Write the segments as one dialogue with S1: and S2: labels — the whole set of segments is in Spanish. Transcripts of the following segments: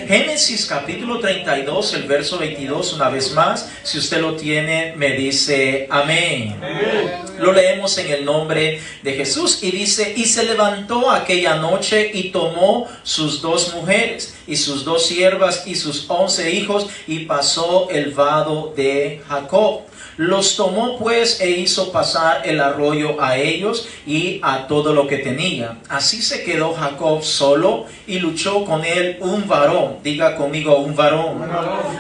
S1: Génesis capítulo 32, el verso 22, una vez más. Si usted lo tiene, me dice amén. Lo leemos en el nombre de Jesús y dice: y se levantó aquella noche y tomó sus 2 mujeres y sus 2 siervas y sus 11 hijos y pasó el vado de Jacob. Los tomó pues e hizo pasar el arroyo a ellos y a todo lo que tenía. Así se quedó Jacob solo y luchó con él un varón. Diga conmigo, un varón.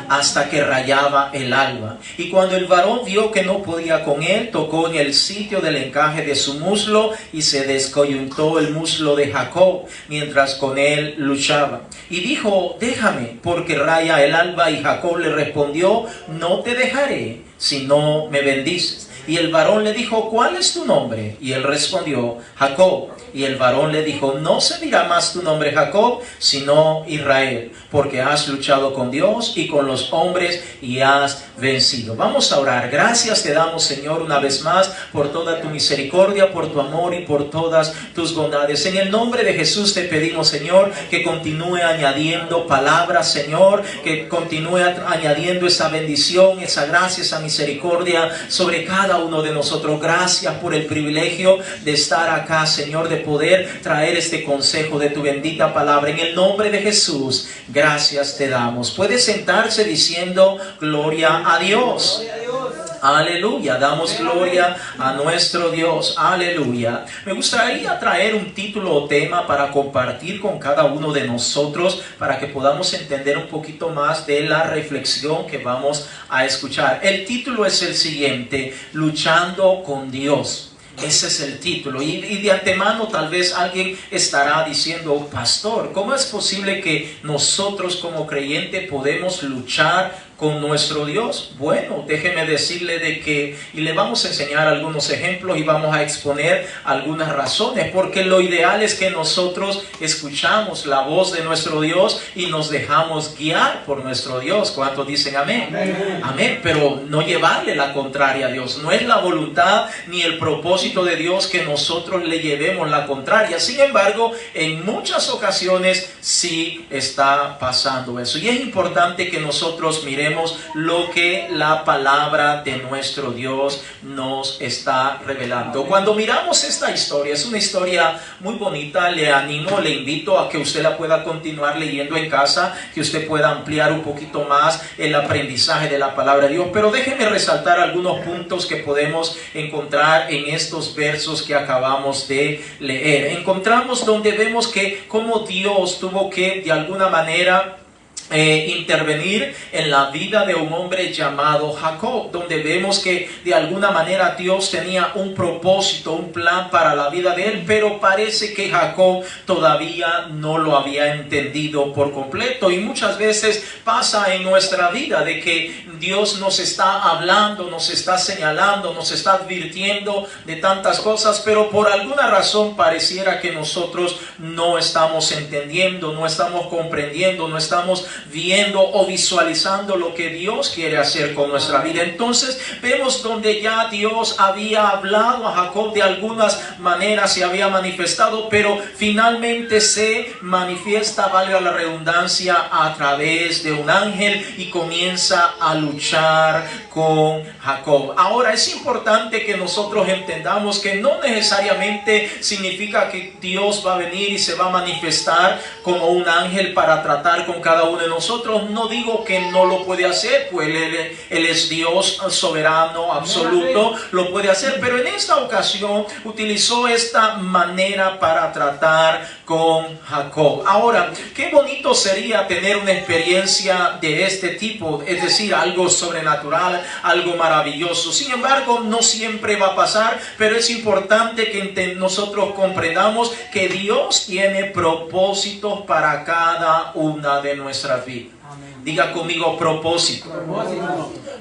S1: Hasta que rayaba el alba. Y cuando el varón vio que no podía con él, tocó en el sitio del encaje de su muslo y se descoyuntó el muslo de Jacob mientras con él luchaba. Y dijo: déjame, porque raya el alba. Y Jacob le respondió: no te dejaré si no me bendices. Y el varón le dijo: ¿cuál es tu nombre? Y él respondió: Jacob. Y el varón le dijo: no se dirá más tu nombre Jacob, sino Israel, porque has luchado con Dios y con los hombres y has vencido. Vamos a orar. Gracias te damos, Señor, una vez más por toda tu misericordia, por tu amor y por todas tus bondades. En el nombre de Jesús te pedimos, Señor, que continúe añadiendo palabras, Señor, que continúe añadiendo esa bendición, esa gracia, esa misericordia sobre cada uno de nosotros. Gracias por el privilegio de estar acá, Señor, de poder traer este consejo de tu bendita palabra. En el nombre de Jesús, gracias te damos. Puede sentarse diciendo: gloria a Dios. Aleluya, damos gloria a nuestro Dios. Aleluya. Me gustaría traer un título o tema para compartir con cada uno de nosotros, para que podamos entender un poquito más de la reflexión que vamos a escuchar. El título es el siguiente: luchando con Dios. Ese es el título. Y de antemano tal vez alguien estará diciendo: pastor, ¿cómo es posible que nosotros como creyentes podemos luchar con nuestro Dios? Bueno, déjeme decirle de que, y le vamos a enseñar algunos ejemplos y vamos a exponer algunas razones, porque lo ideal es que nosotros escuchamos la voz de nuestro Dios y nos dejamos guiar por nuestro Dios. ¿Cuántos dicen amén? Amén. Amén. Pero no llevarle la contraria a Dios. No es la voluntad ni el propósito de Dios que nosotros le llevemos la contraria. Sin embargo, en muchas ocasiones sí está pasando eso. Y es importante que nosotros miremos lo que la palabra de nuestro Dios nos está revelando. Cuando miramos esta historia, es una historia muy bonita. Le animo, le invito a que usted la pueda continuar leyendo en casa, que usted pueda ampliar un poquito más el aprendizaje de la palabra de Dios. Pero déjeme resaltar algunos puntos que podemos encontrar en estos versos que acabamos de leer. Encontramos donde vemos que cómo Dios tuvo que de alguna manera intervenir en la vida de un hombre llamado Jacob, donde vemos que de alguna manera Dios tenía un propósito, un plan para la vida de él, pero parece que Jacob todavía no lo había entendido por completo. Y muchas veces pasa en nuestra vida de que Dios nos está hablando, nos está señalando, nos está advirtiendo de tantas cosas, pero por alguna razón pareciera que nosotros no estamos entendiendo, no estamos comprendiendo, no estamos viendo o visualizando lo que Dios quiere hacer con nuestra vida. Entonces vemos donde ya Dios había hablado a Jacob de algunas maneras, y había manifestado, pero finalmente se manifiesta, valga la redundancia, a través de un ángel y comienza a luchar con Jacob. Ahora es importante que nosotros entendamos que no necesariamente significa que Dios va a venir y se va a manifestar como un ángel para tratar con cada uno de nosotros. No digo que no lo puede hacer, pues Él es Dios soberano, absoluto, lo puede hacer, pero en esta ocasión utilizó esta manera para tratar con Jacob. Ahora, qué bonito sería tener una experiencia de este tipo, es decir, algo sobrenatural, algo maravilloso. Sin embargo, no siempre va a pasar, pero es importante que nosotros comprendamos que Dios tiene propósitos para cada una de nuestras vidas. Diga conmigo: propósito.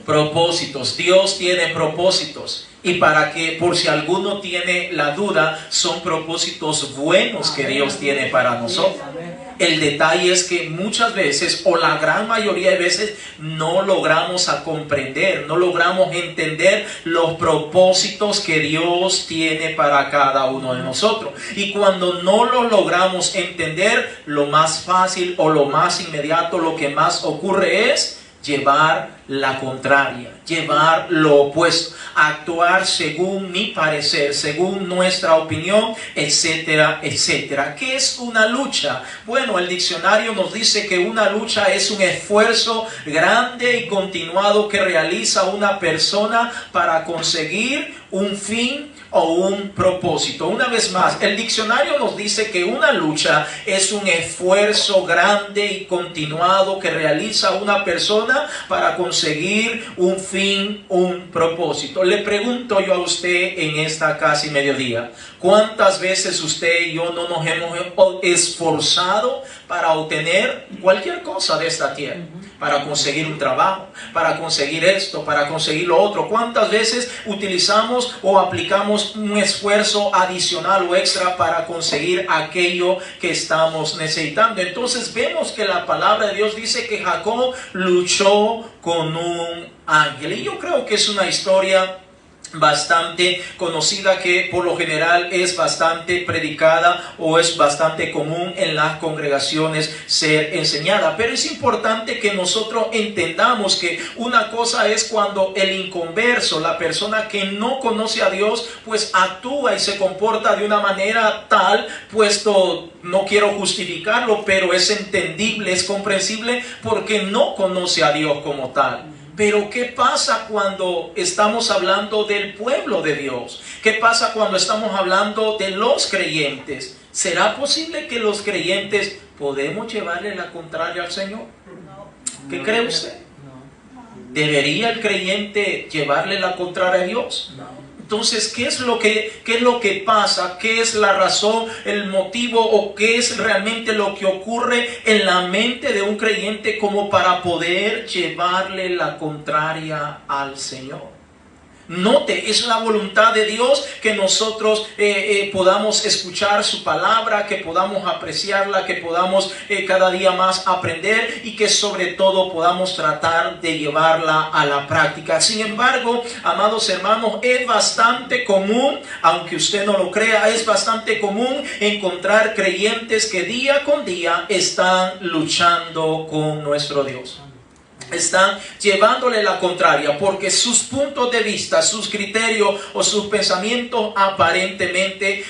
S1: Propósitos. Dios tiene propósitos. Y para que, por si alguno tiene la duda, son propósitos buenos que Dios tiene para nosotros. El detalle es que muchas veces, o la gran mayoría de veces, no logramos comprender, no logramos entender los propósitos que Dios tiene para cada uno de nosotros. Y cuando no lo logramos entender, lo más fácil o lo más inmediato, lo que más ocurre es llevar la contraria, llevar lo opuesto, actuar según mi parecer, según nuestra opinión, etcétera, etcétera. ¿Qué es una lucha? Bueno, el diccionario nos dice que una lucha es un esfuerzo grande y continuado que realiza una persona para conseguir un fin o un propósito. Una vez más, el diccionario nos dice que una lucha es un esfuerzo grande y continuado que realiza una persona para conseguir un fin, un propósito. Le pregunto yo a usted en esta casi mediodía, ¿cuántas veces usted y yo no nos hemos esforzado para obtener cualquier cosa de esta tierra? Para conseguir un trabajo, para conseguir esto, para conseguir lo otro. ¿Cuántas veces utilizamos o aplicamos un esfuerzo adicional o extra para conseguir aquello que estamos necesitando? Entonces vemos que la palabra de Dios dice que Jacob luchó con un ángel. Y yo creo que es una historia bastante conocida, que por lo general es bastante predicada o es bastante común en las congregaciones ser enseñada. Pero es importante que nosotros entendamos que una cosa es cuando el inconverso, la persona que no conoce a Dios, pues actúa y se comporta de una manera tal, puesto no quiero justificarlo, pero es entendible, es comprensible, porque no conoce a Dios como tal. Pero ¿qué pasa cuando estamos hablando del pueblo de Dios? ¿Qué pasa cuando estamos hablando de los creyentes? ¿Será posible que los creyentes podemos llevarle la contraria al Señor? ¿Qué cree usted? ¿Debería el creyente llevarle la contraria a Dios? Entonces, ¿qué es lo que pasa? ¿Qué es la razón, el motivo o qué es realmente lo que ocurre en la mente de un creyente como para poder llevarle la contraria al Señor? Note, es la voluntad de Dios que nosotros podamos escuchar su palabra, que podamos apreciarla, que podamos cada día más aprender y que sobre todo podamos tratar de llevarla a la práctica. Sin embargo, amados hermanos, es bastante común, aunque usted no lo crea, es bastante común encontrar creyentes que día con día están luchando con nuestro Dios. Están llevándole la contraria porque sus puntos de vista, sus criterios o sus pensamientos aparentemente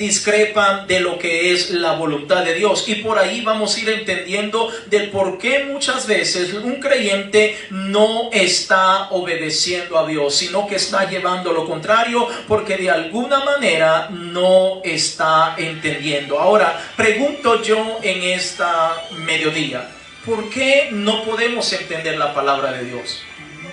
S1: discrepan de lo que es la voluntad de Dios. Y por ahí vamos a ir entendiendo del por qué muchas veces un creyente no está obedeciendo a Dios, sino que está llevando lo contrario porque de alguna manera no está entendiendo. Ahora, pregunto yo en esta mediodía, ¿por qué no podemos entender la palabra de Dios?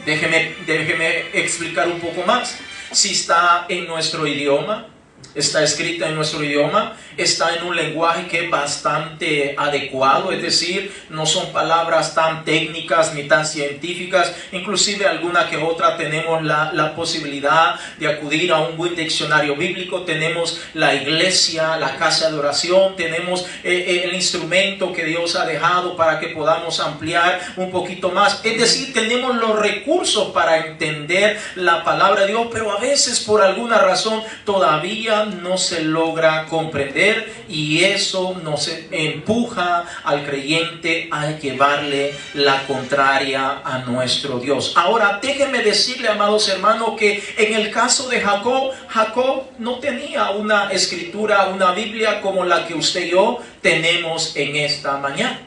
S1: Déjeme explicar un poco más. Si está en nuestro idioma, está escrita en nuestro idioma, está en un lenguaje que es bastante adecuado, es decir, no son palabras tan técnicas ni tan científicas, inclusive alguna que otra tenemos la posibilidad de acudir a un buen diccionario bíblico, tenemos la iglesia, la casa de oración, tenemos el instrumento que Dios ha dejado para que podamos ampliar un poquito más, es decir, tenemos los recursos para entender la palabra de Dios, pero a veces por alguna razón todavía no se logra comprender y eso nos empuja al creyente a llevarle la contraria a nuestro Dios. Ahora déjenme decirle, amados hermanos, que en el caso de Jacob no tenía una escritura, una Biblia como la que usted y yo tenemos en esta mañana.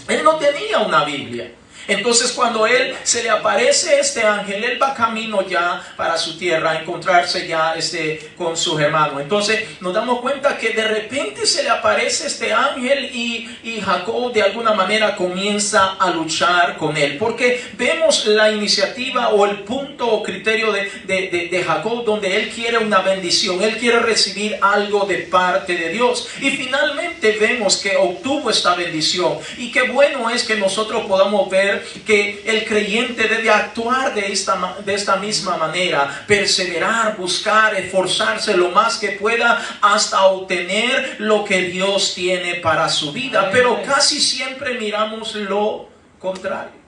S1: Él no tenía una Biblia. Entonces cuando él se le aparece este ángel, él va camino ya para su tierra a encontrarse ya con sus hermanos. Entonces nos damos cuenta que de repente se le aparece este ángel y Jacob de alguna manera comienza a luchar con él. Porque vemos la iniciativa o el punto o criterio de Jacob donde él quiere una bendición, él quiere recibir algo de parte de Dios. Y finalmente vemos que obtuvo esta bendición. Y qué bueno es que nosotros podamos ver ver que el creyente debe actuar de esta misma manera, perseverar, buscar, esforzarse lo más que pueda hasta obtener lo que Dios tiene para su vida. Pero casi siempre miramos lo contrario.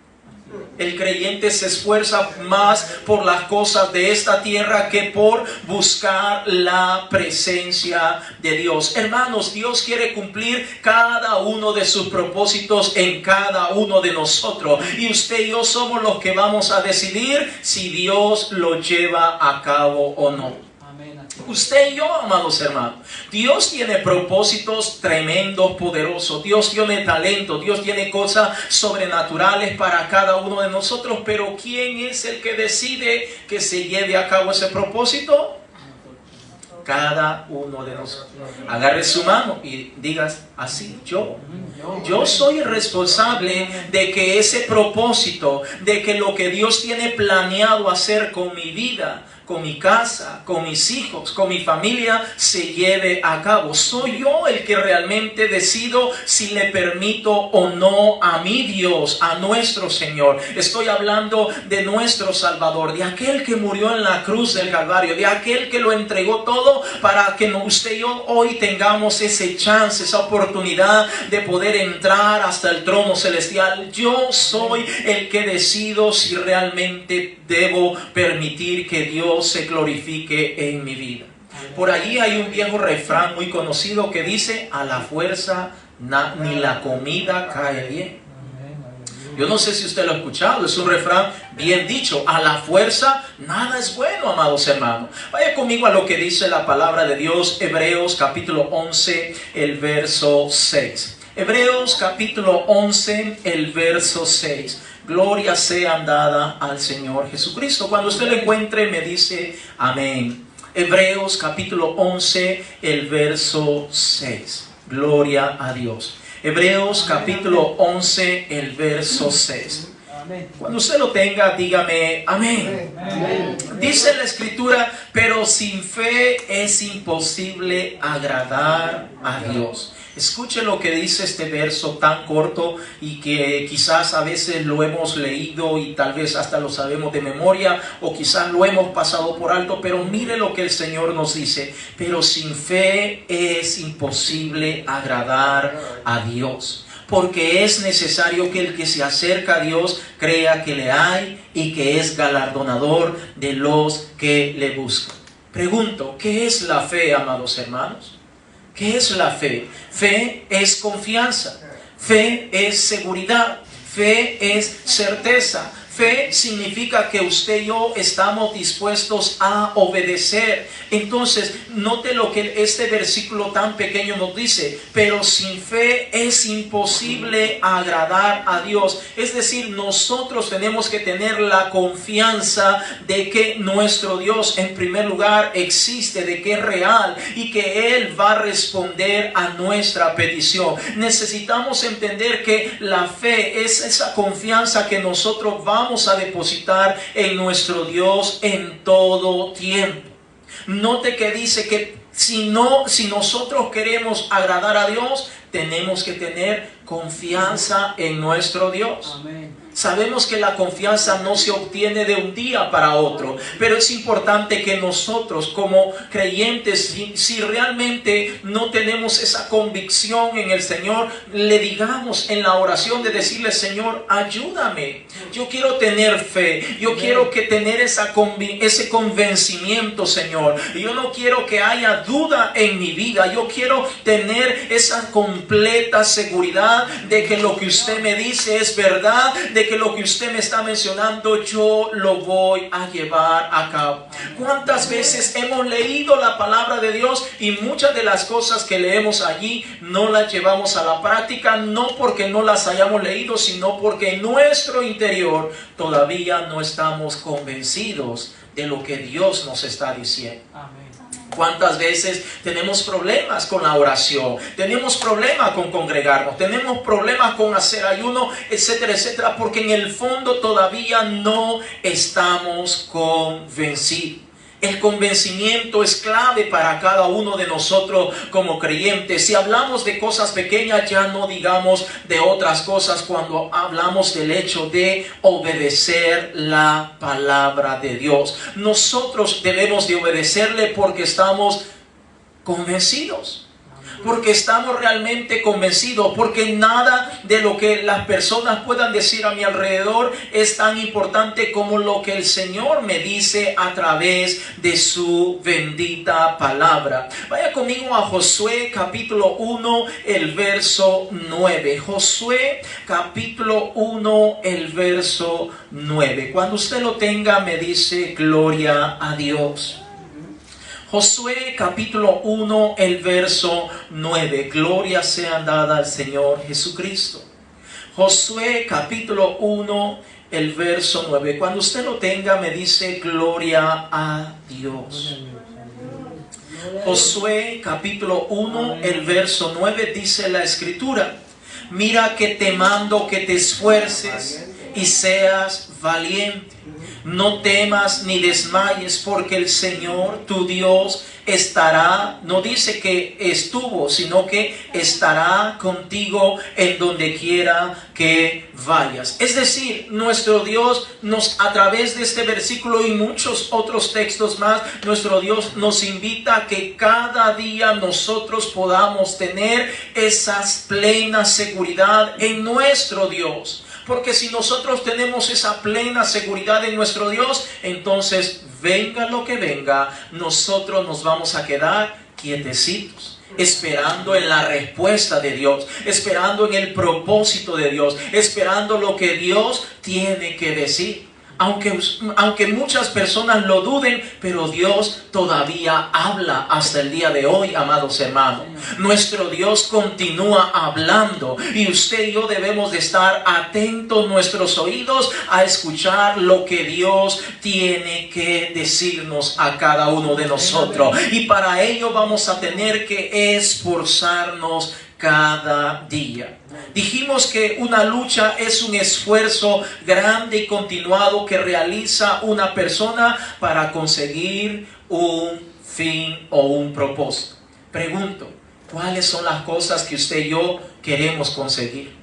S1: El creyente se esfuerza más por las cosas de esta tierra que por buscar la presencia de Dios. Hermanos, Dios quiere cumplir cada uno de sus propósitos en cada uno de nosotros. Y usted y yo somos los que vamos a decidir si Dios lo lleva a cabo o no. Usted y yo, amados hermanos, Dios tiene propósitos tremendos, poderosos. Dios tiene talento, Dios tiene cosas sobrenaturales para cada uno de nosotros. Pero ¿quién es el que decide que se lleve a cabo ese propósito? Cada uno de nosotros. Agarre su mano y digas así: yo soy el responsable de que ese propósito, de que lo que Dios tiene planeado hacer con mi vida, con mi casa, con mis hijos, con mi familia, se lleve a cabo. Soy yo el que realmente decido si le permito o no a mi Dios, a nuestro Señor. Estoy hablando de nuestro Salvador, de aquel que murió en la cruz del Calvario, de aquel que lo entregó todo para que usted y yo hoy tengamos ese chance, esa oportunidad de poder entrar hasta el trono celestial. Yo soy el que decido si realmente debo permitir que Dios se glorifique en mi vida. Por allí hay un viejo refrán muy conocido que dice: a la fuerza ni la comida cae bien. Yo no sé si usted lo ha escuchado, es un refrán bien dicho: a la fuerza nada es bueno, amados hermanos. Vaya conmigo a lo que dice la palabra de Dios, Hebreos capítulo 11, el verso 6. Hebreos capítulo 11, el verso 6. Gloria sea dada al Señor Jesucristo. Cuando usted lo encuentre, me dice amén. Hebreos capítulo 11, el verso 6. Gloria a Dios. Hebreos capítulo 11, el verso 6. Cuando usted lo tenga, dígame amén. Dice la Escritura: pero sin fe es imposible agradar a Dios. Escuche lo que dice este verso tan corto y que quizás a veces lo hemos leído y tal vez hasta lo sabemos de memoria, o quizás lo hemos pasado por alto, pero mire lo que el Señor nos dice: pero sin fe es imposible agradar a Dios. Porque es necesario que el que se acerca a Dios crea que le hay y que es galardonador de los que le buscan. Pregunto, ¿qué es la fe, amados hermanos? ¿Qué es la fe? Fe es confianza, fe es seguridad, fe es certeza. Fe significa que usted y yo estamos dispuestos a obedecer. Entonces, note lo que este versículo tan pequeño nos dice: pero sin fe es imposible agradar a Dios. Es decir, nosotros tenemos que tener la confianza de que nuestro Dios, en primer lugar, existe, de que es real y que Él va a responder a nuestra petición. Necesitamos entender que la fe es esa confianza que nosotros vamos a depositar en nuestro Dios en todo tiempo. Note que dice que si nosotros queremos agradar a Dios, tenemos que tener confianza en nuestro Dios. Amén. Sabemos que la confianza no se obtiene de un día para otro, pero es importante que nosotros como creyentes, si realmente no tenemos esa convicción en el Señor, le digamos en la oración de decirle: Señor, ayúdame. Yo quiero tener fe, yo quiero que tener ese convencimiento, Señor. Yo no quiero que haya duda en mi vida, yo quiero tener esa completa seguridad de que lo que usted me dice es verdad, de que lo que usted me está mencionando yo lo voy a llevar a cabo. ¿Cuántas veces hemos leído la palabra de Dios y muchas de las cosas que leemos allí no las llevamos a la práctica? No porque no las hayamos leído, sino porque en nuestro interior todavía no estamos convencidos de lo que Dios nos está diciendo. Amén. ¿Cuántas veces tenemos problemas con la oración? Tenemos problemas con congregarnos, tenemos problemas con hacer ayuno, etcétera, etcétera, porque en el fondo todavía no estamos convencidos. El convencimiento es clave para cada uno de nosotros como creyentes. Si hablamos de cosas pequeñas, ya no digamos de otras cosas cuando hablamos del hecho de obedecer la palabra de Dios. Nosotros debemos de obedecerle porque estamos convencidos. Porque estamos realmente convencidos, porque nada de lo que las personas puedan decir a mi alrededor es tan importante como lo que el Señor me dice a través de su bendita palabra. Vaya conmigo a Josué capítulo 1, el verso 9. Josué capítulo 1, el verso 9. Cuando usted lo tenga, me dice gloria a Dios. Josué capítulo 1, el verso 9. Gloria sea dada al Señor Jesucristo. Josué capítulo 1, el verso 9. Cuando usted lo tenga, me dice gloria a Dios. Josué capítulo 1, el verso 9, dice la Escritura: mira que te mando que te esfuerces y seas valiente. No temas ni desmayes, porque el Señor tu Dios estará, no dice que estuvo, sino que estará contigo en donde quiera que vayas. Es decir, nuestro Dios a través de este versículo y muchos otros textos más, nuestro Dios nos invita a que cada día nosotros podamos tener esa plena seguridad en nuestro Dios. Porque si nosotros tenemos esa plena seguridad en nuestro Dios, entonces venga lo que venga, nosotros nos vamos a quedar quietecitos, esperando en la respuesta de Dios, esperando en el propósito de Dios, esperando lo que Dios tiene que decir. Aunque muchas personas lo duden, pero Dios todavía habla hasta el día de hoy, amados hermanos. Nuestro Dios continúa hablando y usted y yo debemos de estar atentos nuestros oídos a escuchar lo que Dios tiene que decirnos a cada uno de nosotros. Y para ello vamos a tener que esforzarnos cada día. Dijimos que una lucha es un esfuerzo grande y continuado que realiza una persona para conseguir un fin o un propósito. Pregunto, ¿cuáles son las cosas que usted y yo queremos conseguir?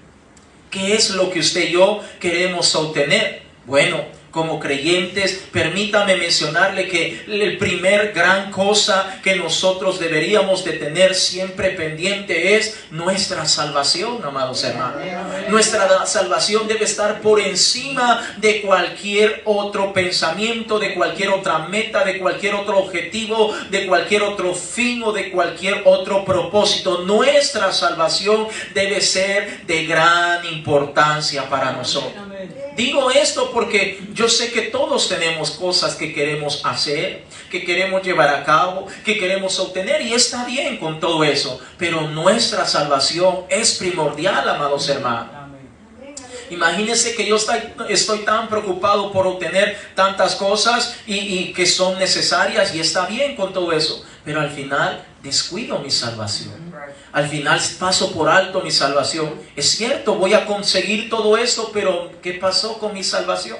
S1: ¿Qué es lo que usted y yo queremos obtener? Bueno, como creyentes, permítame mencionarle que el primer gran cosa que nosotros deberíamos de tener siempre pendiente es nuestra salvación, amados hermanos. Nuestra salvación debe estar por encima de cualquier otro pensamiento, de cualquier otra meta, de cualquier otro objetivo, de cualquier otro fin o de cualquier otro propósito. Nuestra salvación debe ser de gran importancia para nosotros. Digo esto porque yo sé que todos tenemos cosas que queremos hacer, que queremos llevar a cabo, que queremos obtener, y está bien con todo eso, pero nuestra salvación es primordial, amados hermanos. Imagínense que yo estoy tan preocupado por obtener tantas cosas y que son necesarias, y está bien con todo eso, pero al final descuido mi salvación. Al final paso por alto mi salvación. Es cierto, voy a conseguir todo eso, pero ¿qué pasó con mi salvación?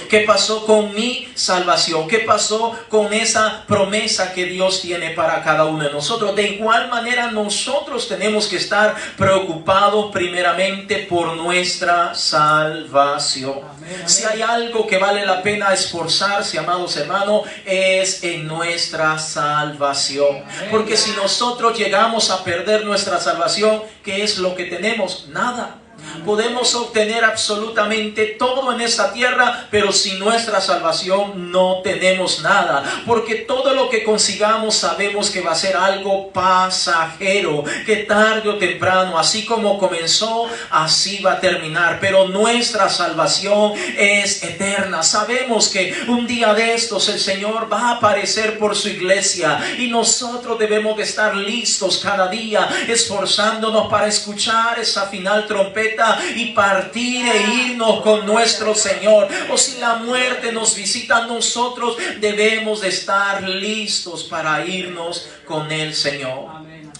S1: ¿Qué pasó con mi salvación? ¿Qué pasó con esa promesa que Dios tiene para cada uno de nosotros? De igual manera, nosotros tenemos que estar preocupados primeramente por nuestra salvación. Si hay algo que vale la pena esforzarse, amados hermanos, es en nuestra salvación. Porque si nosotros llegamos a perder nuestra salvación, ¿qué es lo que tenemos? Nada. Podemos obtener absolutamente todo en esta tierra, pero sin nuestra salvación no tenemos nada, porque todo lo que consigamos sabemos que va a ser algo pasajero, que tarde o temprano, así como comenzó, así va a terminar. Pero nuestra salvación es eterna. Sabemos que un día de estos el Señor va a aparecer por su iglesia, y nosotros debemos de estar listos cada día, esforzándonos para escuchar esa final trompeta y partir e irnos con nuestro Señor. O si la muerte nos visita, nosotros debemos de estar listos para irnos con el Señor.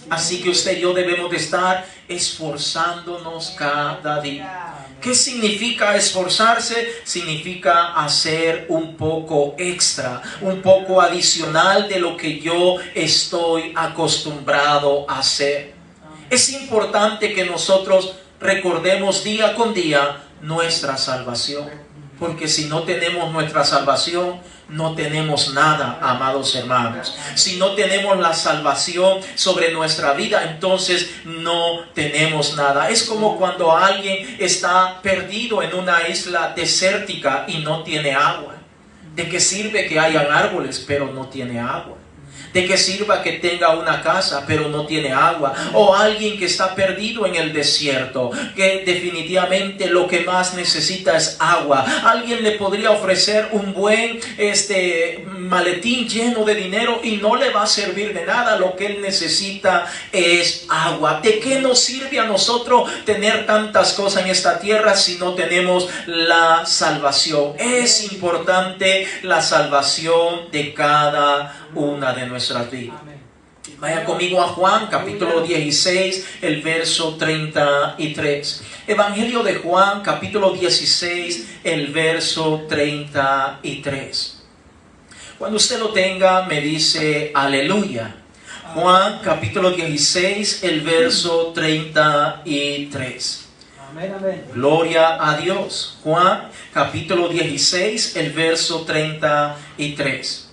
S1: Así que usted y yo debemos de estar esforzándonos cada día. ¿Qué significa esforzarse? Significa hacer un poco extra, un poco adicional de lo que yo estoy acostumbrado a hacer. Es importante que nosotros recordemos día con día nuestra salvación, porque si no tenemos nuestra salvación, no tenemos nada, amados hermanos. Si no tenemos la salvación sobre nuestra vida, entonces no tenemos nada. Es como cuando alguien está perdido en una isla desértica y no tiene agua. ¿De qué sirve que hayan árboles, pero no tiene agua? ¿De qué sirva que tenga una casa, pero no tiene agua? O alguien que está perdido en el desierto, que definitivamente lo que más necesita es agua. Alguien le podría ofrecer un buen maletín lleno de dinero y no le va a servir de nada. Lo que él necesita es agua. ¿De qué nos sirve a nosotros tener tantas cosas en esta tierra si no tenemos la salvación? Es importante la salvación de cada una de nuestras vidas. Vaya conmigo a Juan capítulo 16, el verso 33. Evangelio de Juan capítulo 16, el verso 33. Cuando usted lo tenga, me dice aleluya. Juan capítulo 16, el verso 33. Gloria a Dios. Juan capítulo 16, el verso 33.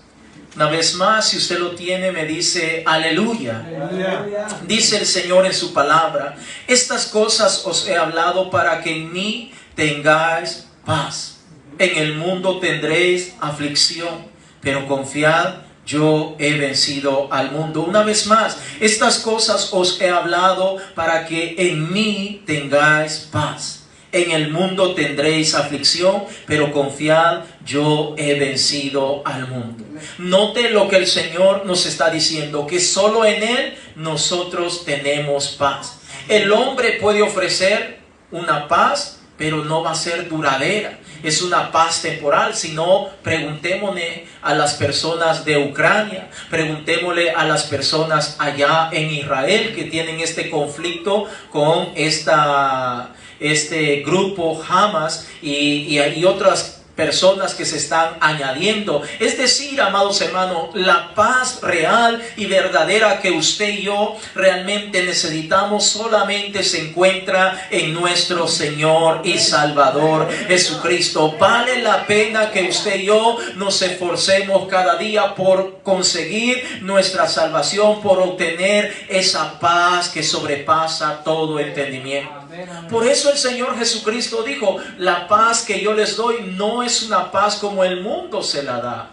S1: Una vez más, si usted lo tiene, me dice aleluya. Aleluya. Dice el Señor en su palabra: estas cosas os he hablado para que en mí tengáis paz. En el mundo tendréis aflicción, pero confiad, yo he vencido al mundo. Una vez más, estas cosas os he hablado para que en mí tengáis paz. En el mundo tendréis aflicción, pero confiad, yo he vencido al mundo. Note lo que el Señor nos está diciendo, que solo en Él nosotros tenemos paz. El hombre puede ofrecer una paz, pero no va a ser duradera. Es una paz temporal. Si no, preguntémosle a las personas de Ucrania, preguntémosle a las personas allá en Israel que tienen este conflicto con este grupo Hamas y otras personas que se están añadiendo. Es decir, amados hermanos, la paz real y verdadera que usted y yo realmente necesitamos solamente se encuentra en nuestro Señor y Salvador Jesucristo. Vale la pena que usted y yo nos esforcemos cada día por conseguir nuestra salvación, por obtener esa paz que sobrepasa todo entendimiento. Por eso el Señor Jesucristo dijo: la paz que yo les doy no es una paz como el mundo se la da.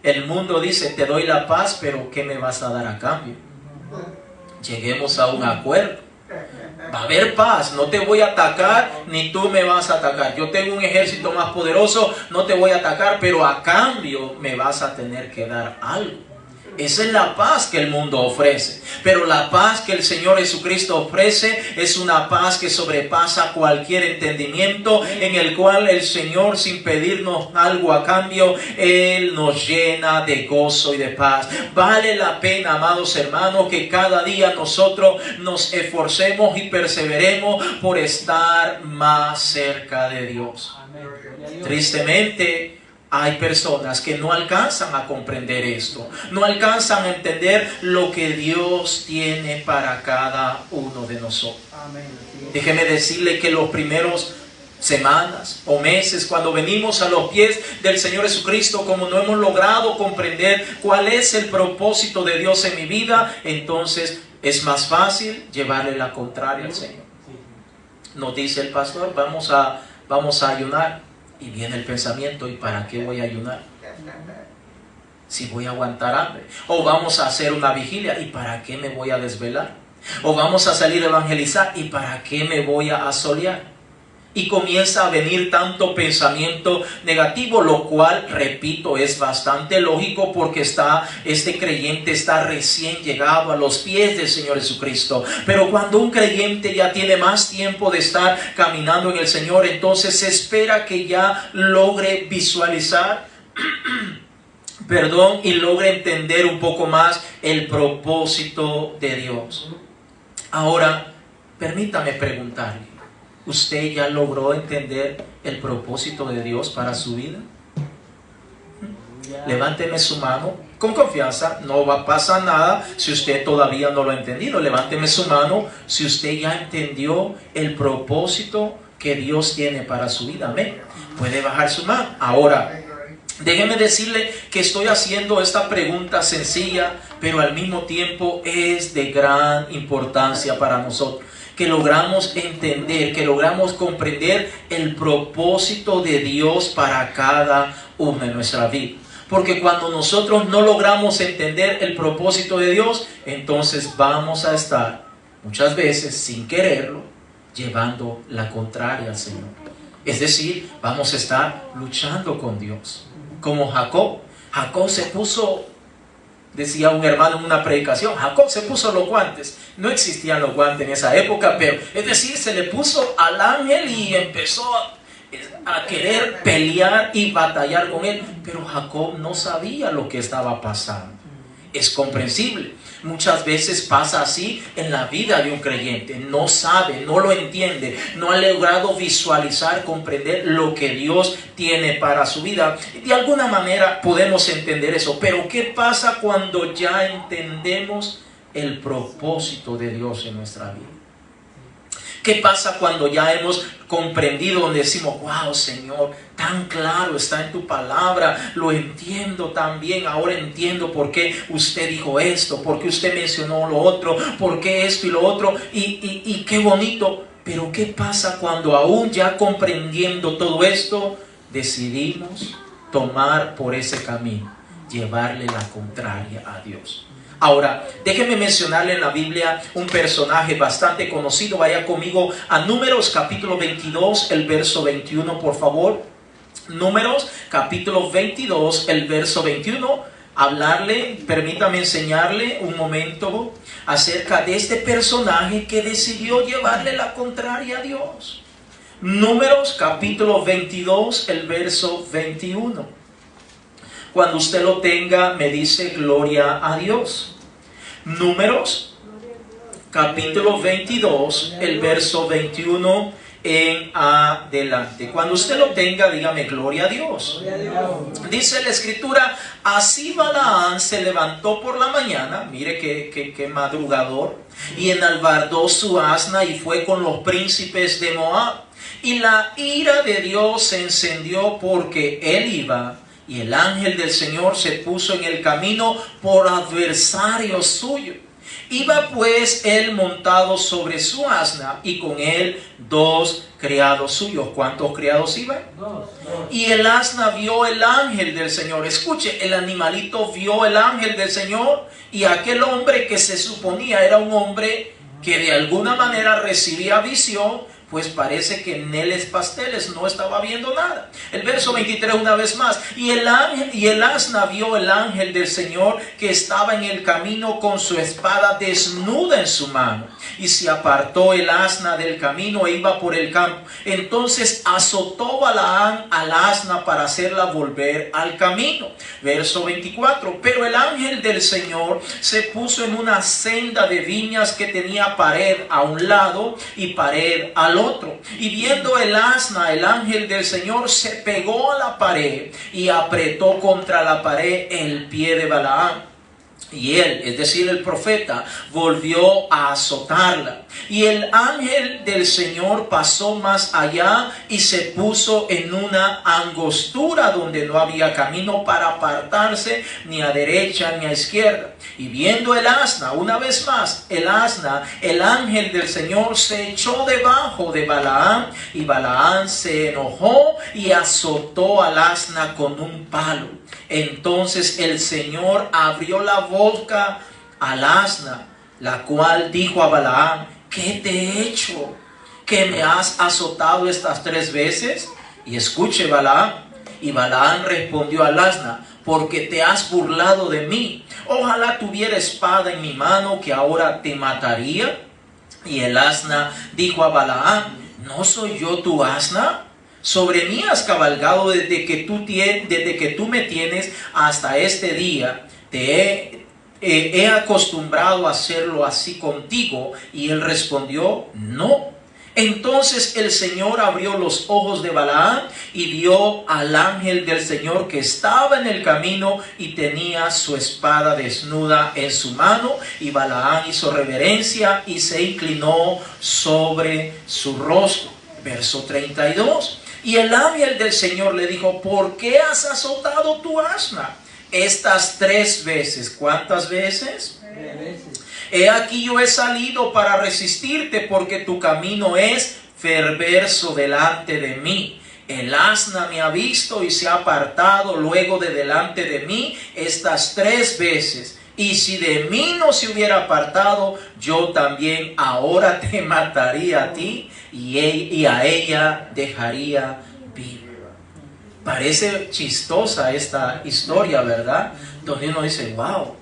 S1: El mundo dice: te doy la paz, pero ¿qué me vas a dar a cambio? Lleguemos a un acuerdo. Va a haber paz, no te voy a atacar ni tú me vas a atacar. Yo tengo un ejército más poderoso, no te voy a atacar, pero a cambio me vas a tener que dar algo. Esa es la paz que el mundo ofrece. Pero la paz que el Señor Jesucristo ofrece es una paz que sobrepasa cualquier entendimiento, en el cual el Señor, sin pedirnos algo a cambio, Él nos llena de gozo y de paz. Vale la pena, amados hermanos, que cada día nosotros nos esforcemos y perseveremos por estar más cerca de Dios. Tristemente, hay personas que no alcanzan a comprender esto, no alcanzan a entender lo que Dios tiene para cada uno de nosotros. Déjeme decirle que los primeros semanas o meses, cuando venimos a los pies del Señor Jesucristo, como no hemos logrado comprender cuál es el propósito de Dios en mi vida, entonces es más fácil llevarle la contraria al Señor. Nos dice el pastor: vamos a ayunar. Y viene el pensamiento: ¿y para qué voy a ayunar? Si voy a aguantar hambre. O vamos a hacer una vigilia: ¿y para qué me voy a desvelar? O vamos a salir a evangelizar: ¿y para qué me voy a asolear? Y comienza a venir tanto pensamiento negativo, lo cual, repito, es bastante lógico, porque este creyente está recién llegado a los pies del Señor Jesucristo. Pero cuando un creyente ya tiene más tiempo de estar caminando en el Señor, entonces se espera que ya logre visualizar perdón, y logre entender un poco más el propósito de Dios. Ahora, permítame preguntarle, ¿usted ya logró entender el propósito de Dios para su vida? Levánteme su mano con confianza, no va a pasar nada si usted todavía no lo ha entendido. Levánteme su mano si usted ya entendió el propósito que Dios tiene para su vida. Amén. Puede bajar su mano. Ahora, déjeme decirle que estoy haciendo esta pregunta sencilla, pero al mismo tiempo es de gran importancia para nosotros. Que logramos entender, que logramos comprender el propósito de Dios para cada uno de nuestra vida. Porque cuando nosotros no logramos entender el propósito de Dios, entonces vamos a estar muchas veces sin quererlo llevando la contraria al Señor. Es decir, vamos a estar luchando con Dios. Como Jacob. Jacob se puso, decía un hermano en una predicación, Jacob se puso los guantes. No existían los guantes en esa época, pero es decir, se le puso al ángel y empezó a querer pelear y batallar con él. Pero Jacob no sabía lo que estaba pasando. Es comprensible. Muchas veces pasa así en la vida de un creyente. No sabe, no lo entiende, no ha logrado visualizar, comprender lo que Dios tiene para su vida. De alguna manera podemos entender eso. Pero ¿qué pasa cuando ya entendemos el propósito de Dios en nuestra vida? ¿Qué pasa cuando ya hemos comprendido, donde decimos, wow, Señor, tan claro está en tu palabra, lo entiendo tan bien, ahora entiendo por qué usted dijo esto, por qué usted mencionó lo otro, por qué esto y lo otro, y qué bonito. Pero ¿qué pasa cuando aún ya comprendiendo todo esto, decidimos tomar por ese camino, llevarle la contraria a Dios? Ahora, déjenme mencionarle en la Biblia un personaje bastante conocido. Vaya conmigo a Números capítulo 22, el verso 21, por favor. Números capítulo 22, el verso 21. Hablarle, permítame enseñarle un momento acerca de este personaje que decidió llevarle la contraria a Dios. Números capítulo 22, el verso 21. Cuando usted lo tenga, me dice gloria a Dios. Números, capítulo 22, el verso 21 en adelante. Cuando usted lo tenga, dígame gloria a Dios. Dice la escritura, así Balaam se levantó por la mañana, mire qué madrugador, y enalbardó su asna y fue con los príncipes de Moab. Y la ira de Dios se encendió porque él iba. Y el ángel del Señor se puso en el camino por adversario suyo. Iba pues él montado sobre su asna y con él 2 criados suyos. ¿Cuántos criados iban? 2. Y el asna vio el ángel del Señor. Escuche, el animalito vio el ángel del Señor y aquel hombre que se suponía era un hombre que de alguna manera recibía visión, pues parece que en Neles Pasteles no estaba viendo nada. El verso 23 una vez más. Y el asna vio el ángel del Señor que estaba en el camino con su espada desnuda en su mano. Y se apartó el asna del camino e iba por el campo. Entonces azotó Balaam al asna para hacerla volver al camino. Verso 24. Pero el ángel del Señor se puso en una senda de viñas que tenía pared a un lado y pared al otro. Y viendo el asna, el ángel del Señor se pegó a la pared y apretó contra la pared el pie de Balaam. Y él, es decir, el profeta, volvió a azotarla. Y el ángel del Señor pasó más allá y se puso en una angostura donde no había camino para apartarse ni a derecha ni a izquierda. Y viendo el asna, una vez más, el asna, el ángel del Señor se echó debajo de Balaam y Balaam se enojó y azotó al asna con un palo. Entonces el Señor abrió la boca al asna, la cual dijo a Balaam, ¿qué te he hecho? ¿Que me has azotado estas 3 veces? Y escuche Balaam. Y Balaam respondió al asna, porque te has burlado de mí. Ojalá tuviera espada en mi mano que ahora te mataría. Y el asna dijo a Balaam, ¿no soy yo tu asna? Sobre mí has cabalgado desde que tú me tienes hasta este día. He acostumbrado a hacerlo así contigo. Y él respondió, no. Entonces el Señor abrió los ojos de Balaam y vio al ángel del Señor que estaba en el camino y tenía su espada desnuda en su mano. Y Balaam hizo reverencia y se inclinó sobre su rostro. Verso 32. Y el ángel del Señor le dijo, ¿por qué has azotado tu asna estas 3 veces? ¿Cuántas veces?
S2: 3 veces.
S1: He aquí yo he salido para resistirte, porque tu camino es perverso delante de mí. El asna me ha visto y se ha apartado luego de delante de mí estas 3 veces. Y si de mí no se hubiera apartado, yo también ahora te mataría a ti y a ella dejaría viva. Parece chistosa esta historia, ¿verdad? Donde uno dice, wow,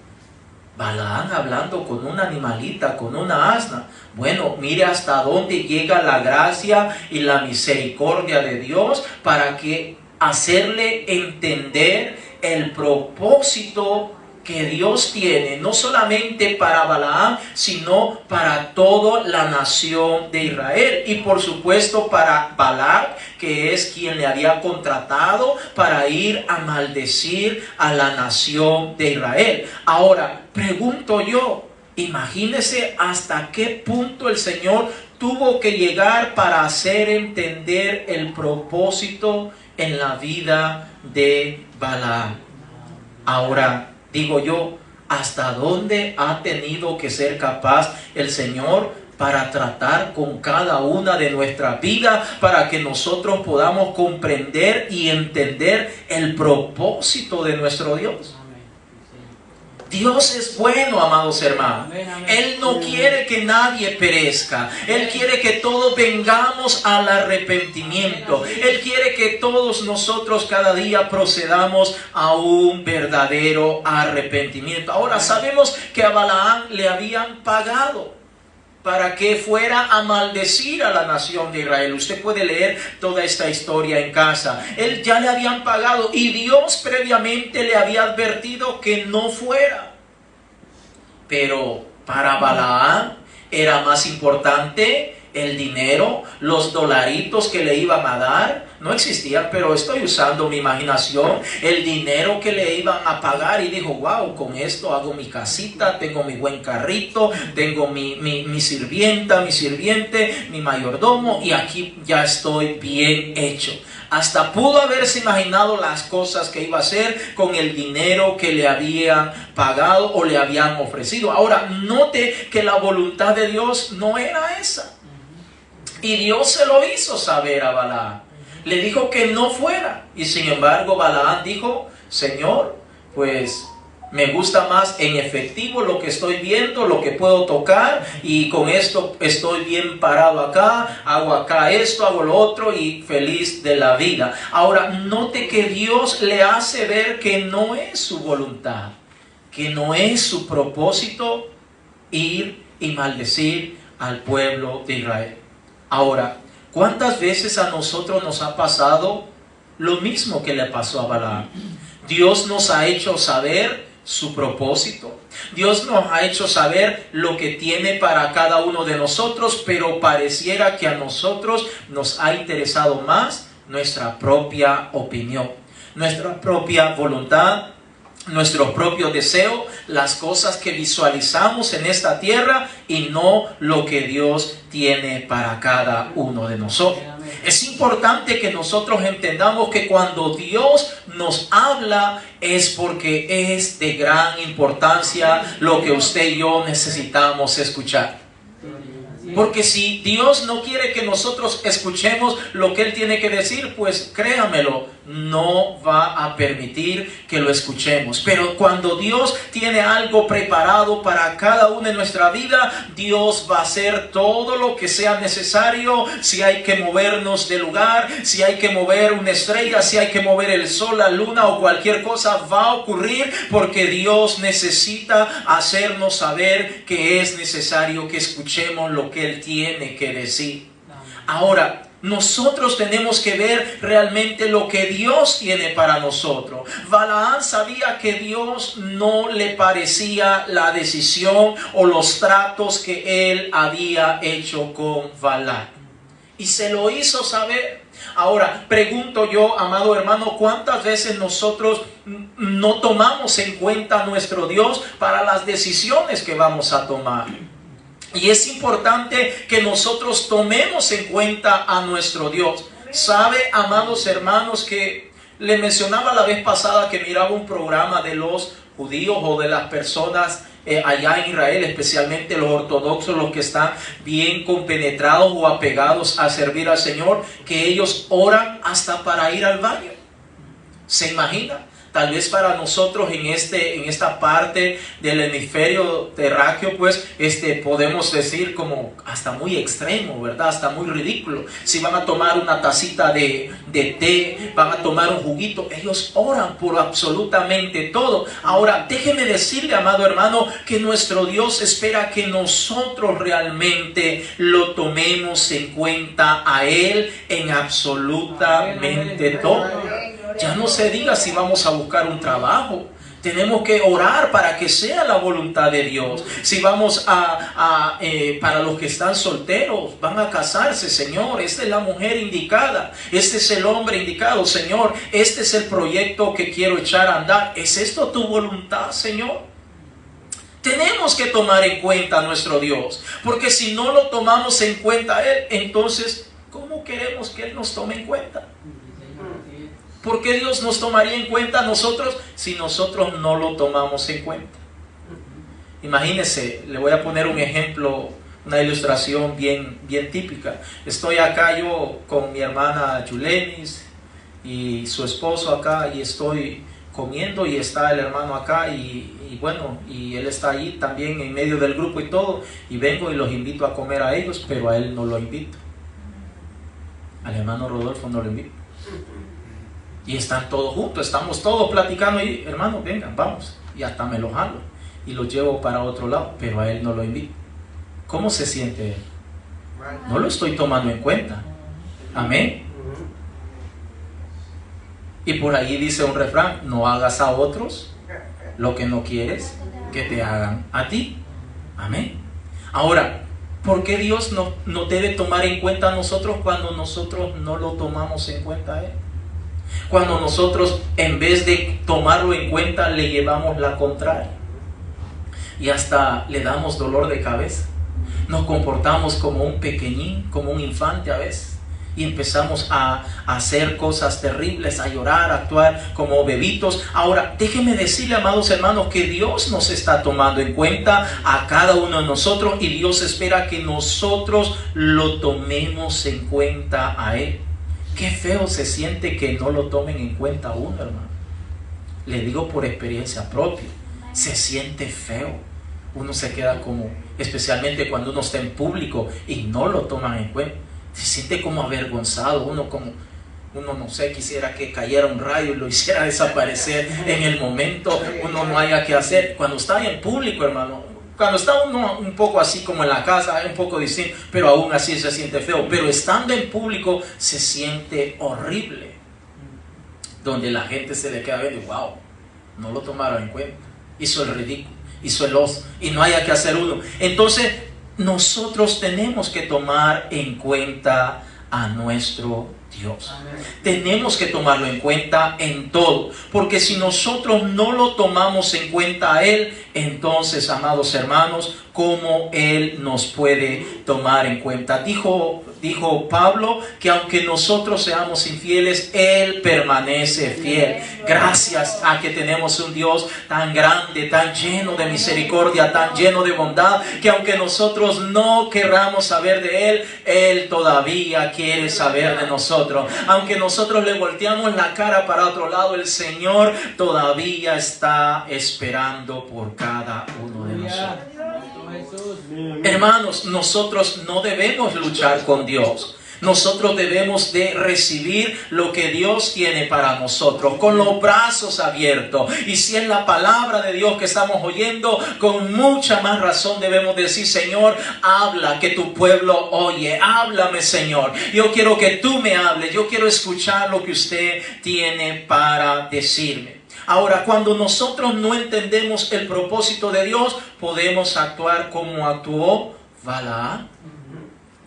S1: Balaam hablando con una animalita, con una asna. Bueno, mire hasta dónde llega la gracia y la misericordia de Dios para que hacerle entender el propósito que Dios tiene, no solamente para Balaam, sino para toda la nación de Israel. Y por supuesto para Balac, que es quien le había contratado para ir a maldecir a la nación de Israel. Ahora, pregunto yo, imagínese hasta qué punto el Señor tuvo que llegar para hacer entender el propósito en la vida de Balaam. Ahora, digo yo, ¿hasta dónde ha tenido que ser capaz el Señor para tratar con cada una de nuestras vidas, para que nosotros podamos comprender y entender el propósito de nuestro Dios? Dios es bueno, amados hermanos. Él no quiere que nadie perezca. Él quiere que todos vengamos al arrepentimiento. Él quiere que todos nosotros cada día procedamos a un verdadero arrepentimiento. Ahora sabemos que a Balaam le habían pagado para que fuera a maldecir a la nación de Israel. Usted puede leer toda esta historia en casa. Él ya le habían pagado y Dios previamente le había advertido que no fuera. Pero para Balaam era más importante el dinero, los dolaritos que le iban a dar. No existían, pero estoy usando mi imaginación. El dinero que le iban a pagar, y dijo, wow, con esto hago mi casita, tengo mi buen carrito, tengo mi sirvienta, mi sirviente, mi mayordomo, y aquí ya estoy bien hecho. Hasta pudo haberse imaginado las cosas que iba a hacer con el dinero que le habían pagado o le habían ofrecido. Ahora, note que la voluntad de Dios no era esa. Y Dios se lo hizo saber a Balaam. Le dijo que no fuera. Y sin embargo, Balaam dijo, Señor, pues me gusta más en efectivo lo que estoy viendo, lo que puedo tocar, y con esto estoy bien parado acá, hago acá esto, hago lo otro, y feliz de la vida. Ahora, note que Dios le hace ver que no es su voluntad, que no es su propósito ir y maldecir al pueblo de Israel. Ahora, ¿cuántas veces a nosotros nos ha pasado lo mismo que le pasó a Balaam? Dios nos ha hecho saber su propósito. Dios nos ha hecho saber lo que tiene para cada uno de nosotros, pero pareciera que a nosotros nos ha interesado más nuestra propia opinión, nuestra propia voluntad, nuestro propio deseo, las cosas que visualizamos en esta tierra y no lo que Dios tiene para cada uno de nosotros. Es importante que nosotros entendamos que cuando Dios nos habla es porque es de gran importancia lo que usted y yo necesitamos escuchar. Porque si Dios no quiere que nosotros escuchemos lo que Él tiene que decir, pues créamelo, no va a permitir que lo escuchemos. Pero cuando Dios tiene algo preparado para cada uno en nuestra vida, Dios va a hacer todo lo que sea necesario. Si hay que movernos de lugar, si hay que mover una estrella, si hay que mover el sol, la luna o cualquier cosa, va a ocurrir, porque Dios necesita hacernos saber que es necesario que escuchemos lo que Él tiene que decir. Ahora, Nosotros tenemos que ver realmente lo que Dios tiene para nosotros. Balaam sabía que Dios no le parecía la decisión o los tratos que él había hecho con Balac. Y se lo hizo saber. Ahora, pregunto yo, amado hermano, ¿cuántas veces nosotros no tomamos en cuenta a nuestro Dios para las decisiones que vamos a tomar? Y es importante que nosotros tomemos en cuenta a nuestro Dios. ¿Sabe, amados hermanos, que le mencionaba la vez pasada que miraba un programa de los judíos o de las personas allá en Israel, especialmente los ortodoxos, los que están bien compenetrados o apegados a servir al Señor, que ellos oran hasta para ir al baño? ¿Se imagina? Tal vez para nosotros en esta parte del hemisferio terráqueo, pues podemos decir como hasta muy extremo, ¿verdad? Hasta muy ridículo. Si van a tomar una tacita de té, van a tomar un juguito, ellos oran por absolutamente todo. Ahora, déjeme decirle, amado hermano, que nuestro Dios espera que nosotros realmente lo tomemos en cuenta a Él en absolutamente todo. Ya no se diga si vamos a buscar un trabajo. Tenemos que orar para que sea la voluntad de Dios. Si vamos para los que están solteros, van a casarse, Señor, esta es la mujer indicada, este es el hombre indicado, Señor, este es el proyecto que quiero echar a andar. ¿Es esto tu voluntad, Señor? Tenemos que tomar en cuenta a nuestro Dios, porque si no lo tomamos en cuenta a Él, entonces, ¿cómo queremos que Él nos tome en cuenta? ¿Por qué Dios nos tomaría en cuenta a nosotros si nosotros no lo tomamos en cuenta? Imagínese, le voy a poner un ejemplo, una ilustración bien típica. Estoy acá yo con mi hermana Yulenis y su esposo acá, y estoy comiendo y está el hermano acá y bueno, y él está ahí también en medio del grupo y todo, y vengo y los invito a comer a ellos, pero a él no lo invito. Al hermano Rodolfo no lo invito. Y están todos juntos, estamos todos platicando y hermano, vengan, vamos. Y hasta me lo jalo y lo llevo para otro lado, pero a él no lo invito. ¿Cómo se siente él? No lo estoy tomando en cuenta. Amén. Y por ahí dice un refrán: no hagas a otros lo que no quieres que te hagan a ti. Amén. Ahora, ¿por qué Dios no debe tomar en cuenta a nosotros cuando nosotros no lo tomamos en cuenta a Él? Cuando nosotros, en vez de tomarlo en cuenta, le llevamos la contraria y hasta le damos dolor de cabeza. Nos comportamos como un pequeñín, como un infante a veces, y empezamos a hacer cosas terribles, a llorar, a actuar como bebitos. Ahora, déjenme decirle, amados hermanos, que Dios nos está tomando en cuenta a cada uno de nosotros, y Dios espera que nosotros lo tomemos en cuenta a Él. Qué feo se siente que no lo tomen en cuenta a uno, hermano. Le digo por experiencia propia, se siente feo. Uno se queda como, especialmente cuando uno está en público y no lo toman en cuenta, se siente como avergonzado, uno no sé, quisiera que cayera un rayo y lo hiciera desaparecer en el momento, uno no haya que hacer. Cuando está en público, hermano, cuando está uno un poco así como en la casa, es un poco distinto, pero aún así se siente feo. Pero estando en público se siente horrible, donde la gente se le queda viendo y wow, no lo tomaron en cuenta, hizo el ridículo, hizo el oso, y no haya que hacer uno. Entonces nosotros tenemos que tomar en cuenta a nuestro Dios. Tenemos que tomarlo en cuenta en todo, porque si nosotros no lo tomamos en cuenta a Él, entonces, amados hermanos, ¿cómo Él nos puede tomar en cuenta? Dijo Pablo que aunque nosotros seamos infieles, Él permanece fiel. Gracias a que tenemos un Dios tan grande, tan lleno de misericordia, tan lleno de bondad, que aunque nosotros no querramos saber de Él, Él todavía quiere saber de nosotros. Aunque nosotros le volteamos la cara para otro lado, el Señor todavía está esperando por cada uno de nosotros. Hermanos, nosotros no debemos luchar con Dios. Nosotros debemos de recibir lo que Dios tiene para nosotros con los brazos abiertos. Y si es la palabra de Dios que estamos oyendo, con mucha más razón debemos decir: Señor, habla, que tu pueblo oye. Háblame, Señor. Yo quiero que tú me hables. Yo quiero escuchar lo que usted tiene para decirme. Ahora, cuando nosotros no entendemos el propósito de Dios, podemos actuar como actuó Balaam.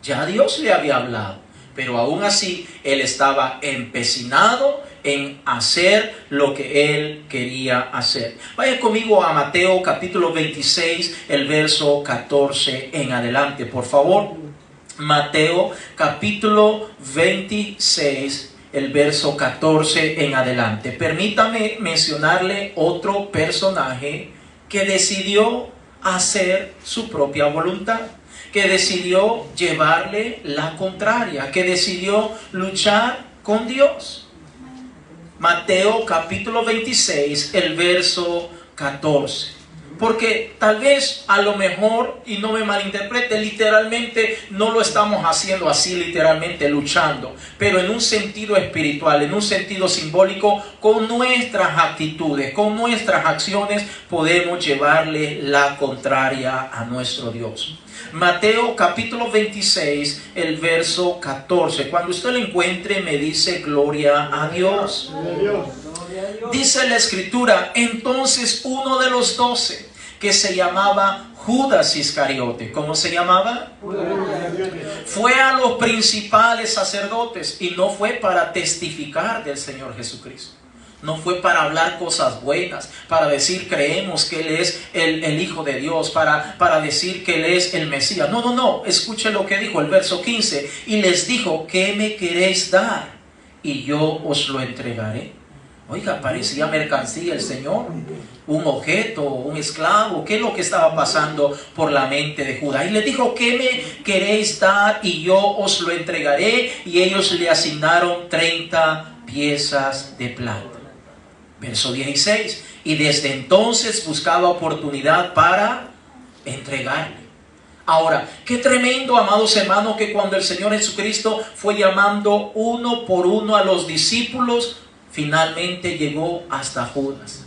S1: Ya Dios le había hablado, pero aún así él estaba empecinado en hacer lo que él quería hacer. Vaya conmigo a Mateo capítulo 26, el verso 14 en adelante, por favor. Mateo capítulo 26, el verso 14 en adelante. Permítame mencionarle otro personaje que decidió hacer su propia voluntad, que decidió llevarle la contraria, que decidió luchar con Dios. Mateo capítulo 26, el verso 14. Porque tal vez, a lo mejor, y no me malinterprete, literalmente no lo estamos haciendo así, literalmente luchando, pero en un sentido espiritual, en un sentido simbólico, con nuestras actitudes, con nuestras acciones, podemos llevarle la contraria a nuestro Dios. Mateo capítulo 26, el verso 14. Cuando usted lo encuentre, me dice: gloria a Dios. Dice la escritura: entonces uno de los 12, que se llamaba Judas Iscariote. ¿Cómo se llamaba? Fue a los principales sacerdotes, y no fue para testificar del Señor Jesucristo. No fue para hablar cosas buenas, para decir creemos que Él es el Hijo de Dios, para decir que Él es el Mesías. No, no, no. Escuche lo que dijo el verso 15. Y les dijo: ¿qué me queréis dar? Y yo os lo entregaré. Oiga, parecía mercancía el Señor, un objeto, un esclavo. ¿Qué es lo que estaba pasando por la mente de Judas? Y le dijo: ¿qué me queréis dar? Y yo os lo entregaré. Y ellos le asignaron 30 piezas de plata. Verso 16. Y desde entonces buscaba oportunidad para entregarle. Ahora, qué tremendo, amados hermanos, que cuando el Señor Jesucristo fue llamando uno por uno a los discípulos, finalmente llegó hasta Judas.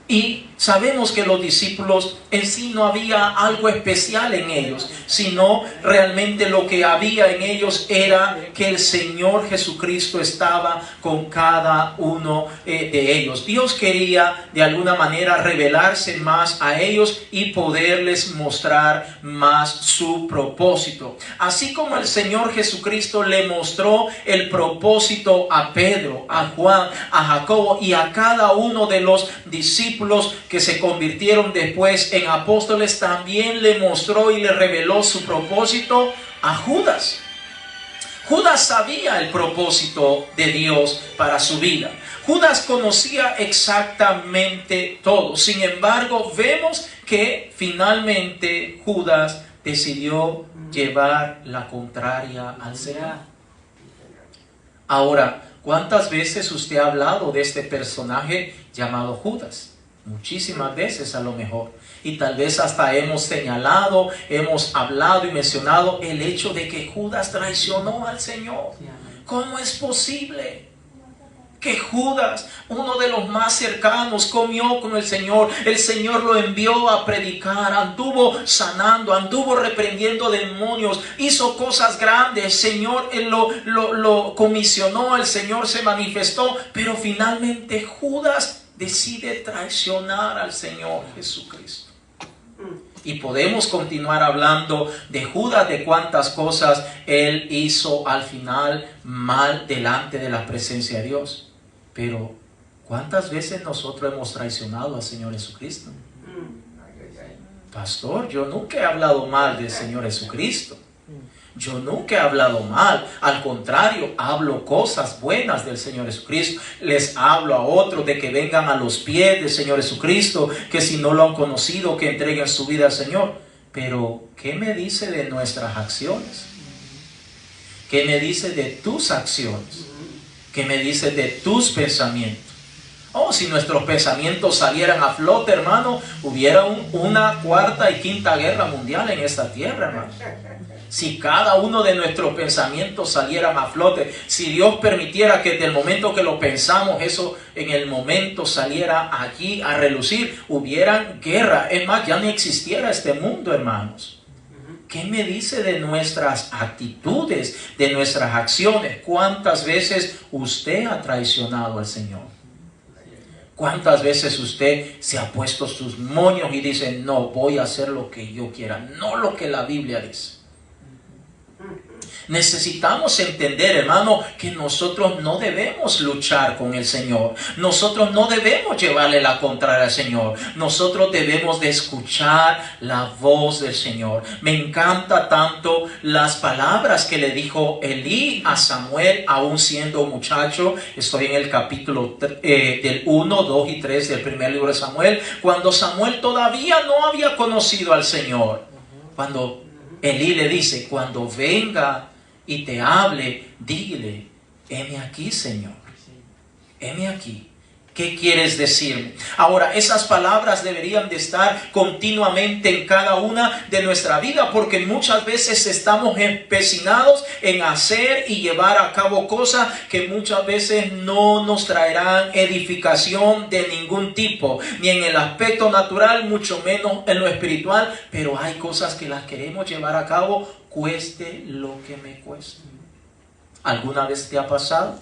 S1: Y sabemos que los discípulos en sí no había algo especial en ellos, sino realmente lo que había en ellos era que el Señor Jesucristo estaba con cada uno de ellos. Dios quería de alguna manera revelarse más a ellos y poderles mostrar más su propósito. Así como el Señor Jesucristo le mostró el propósito a Pedro, a Juan, a Jacobo y a cada uno de los discípulos que se convirtieron después en apóstoles, también le mostró y le reveló su propósito a Judas. Judas sabía el propósito de Dios para su vida. Judas conocía exactamente todo. Sin embargo, vemos que finalmente Judas decidió llevar la contraria al Señor. Ahora, ¿cuántas veces usted ha hablado de este personaje llamado Judas? Muchísimas veces a lo mejor. Y tal vez hasta hemos señalado, hemos hablado y mencionado el hecho de que Judas traicionó al Señor. ¿Cómo es posible que Judas, uno de los más cercanos, comió con el Señor? El Señor lo envió a predicar, anduvo sanando, anduvo reprendiendo demonios, hizo cosas grandes. El Señor lo comisionó, el Señor se manifestó, pero finalmente Judas decide traicionar al Señor Jesucristo. Y podemos continuar hablando de Judas, de cuántas cosas él hizo al final mal delante de la presencia de Dios. Pero ¿cuántas veces nosotros hemos traicionado al Señor Jesucristo? Pastor, yo nunca he hablado mal del Señor Jesucristo. Yo nunca he hablado mal, al contrario, hablo cosas buenas del Señor Jesucristo. Les hablo a otros de que vengan a los pies del Señor Jesucristo, que si no lo han conocido, que entreguen su vida al Señor. Pero, ¿qué me dice de nuestras acciones? ¿Qué me dice de tus acciones? ¿Qué me dice de tus pensamientos? Oh, si nuestros pensamientos salieran a flote, hermano, hubiera una cuarta y quinta guerra mundial en esta tierra, hermano. Si cada uno de nuestros pensamientos salieran a flote, si Dios permitiera que desde el momento que lo pensamos, eso en el momento saliera allí a relucir, hubieran guerra. Es más, ya no existiera este mundo, hermanos. ¿Qué me dice de nuestras actitudes, de nuestras acciones? ¿Cuántas veces usted ha traicionado al Señor? ¿Cuántas veces usted se ha puesto sus moños y dice, no, voy a hacer lo que yo quiera, no lo que la Biblia dice? Necesitamos entender, hermano, que nosotros no debemos luchar con el Señor. Nosotros no debemos llevarle la contraria al Señor. Nosotros debemos de escuchar la voz del Señor. Me encanta tanto las palabras que le dijo Elí a Samuel, aún siendo muchacho. Estoy en el capítulo del 1, 2 y 3 del primer libro de Samuel. Cuando Samuel todavía no había conocido al Señor. Cuando Elí le dice, cuando venga y te hable, dile, heme aquí, Señor, heme aquí. ¿Qué quieres decirme? Ahora, esas palabras deberían de estar continuamente en cada una de nuestra vida, porque muchas veces estamos empecinados en hacer y llevar a cabo cosas que muchas veces no nos traerán edificación de ningún tipo, ni en el aspecto natural, mucho menos en lo espiritual, pero hay cosas que las queremos llevar a cabo, cueste lo que me cueste. ¿Alguna vez te ha pasado?